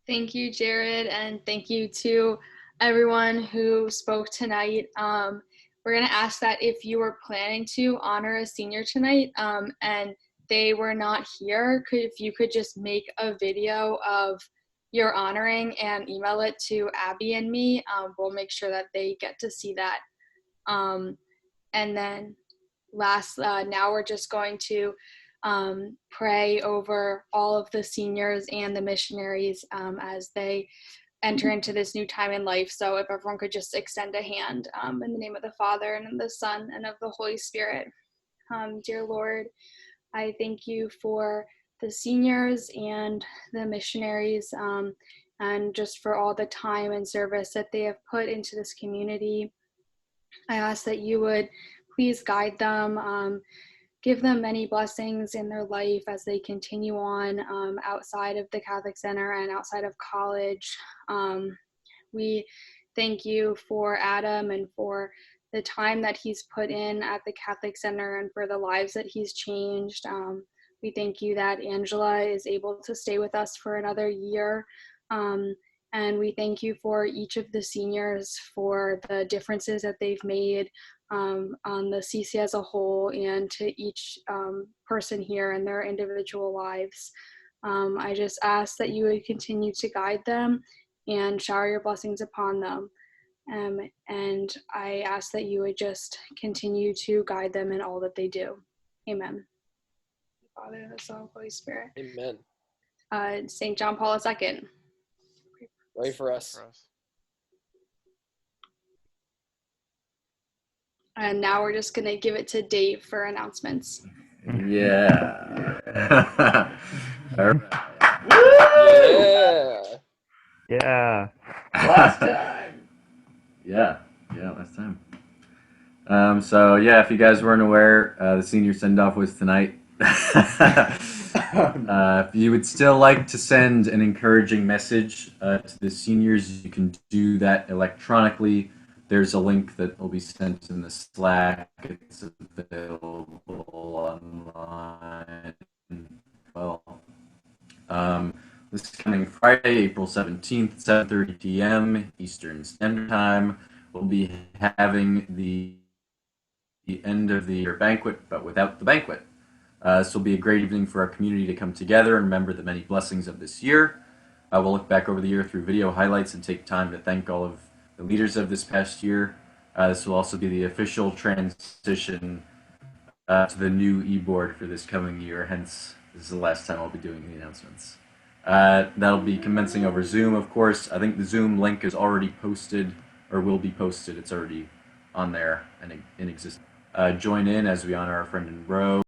Thank you, Jared, and thank you to everyone who spoke tonight. We're going to ask that if you were planning to honor a senior tonight and they were not here, if you could just make a video of your honoring and email it to Abby and me. We'll make sure that they get to see that. And then now we're just going to pray over all of the seniors and the missionaries as they enter into this new time in life. So if everyone could just extend a hand in the name of the Father and of the Son and of the Holy Spirit. Dear Lord, I thank you for the seniors and the missionaries and just for all the time and service that they have put into this community. I ask that you would please guide them, give them many blessings in their life as they continue on outside of the Catholic Center and outside of college. We thank you for Adam and for the time that he's put in at the Catholic Center and for the lives that he's changed. We thank you that Angela is able to stay with us for another year. And we thank you for each of the seniors for the differences that they've made on the CC as a whole and to each person here in their individual lives. I just ask that you would continue to guide them and shower your blessings upon them. And I ask that you would just continue to guide them in all that they do. Amen. Father, the Son, Holy Spirit. Amen. St. John Paul II. Pray for us. And now we're just going to give it to Dave for announcements. Yeah. Yeah. Last time. Yeah, last time. If you guys weren't aware, the senior send-off was tonight. If you would still like to send an encouraging message to the seniors, you can do that electronically. There's a link that will be sent in the Slack. It's available online. Well, this coming Friday, April 17th, 7:30 p.m. Eastern Standard Time, we'll be having the end of the year banquet, but without the banquet. This will be a great evening for our community to come together and remember the many blessings of this year. We'll look back over the year through video highlights and take time to thank all of the leaders of this past year. This will also be the official transition to the new e-board for this coming year. Hence, this is the last time I'll be doing the announcements. That'll be commencing over Zoom, of course. I think the Zoom link is already posted, or will be posted. It's already on there and in existence. Join in as we honor our friend in Roe.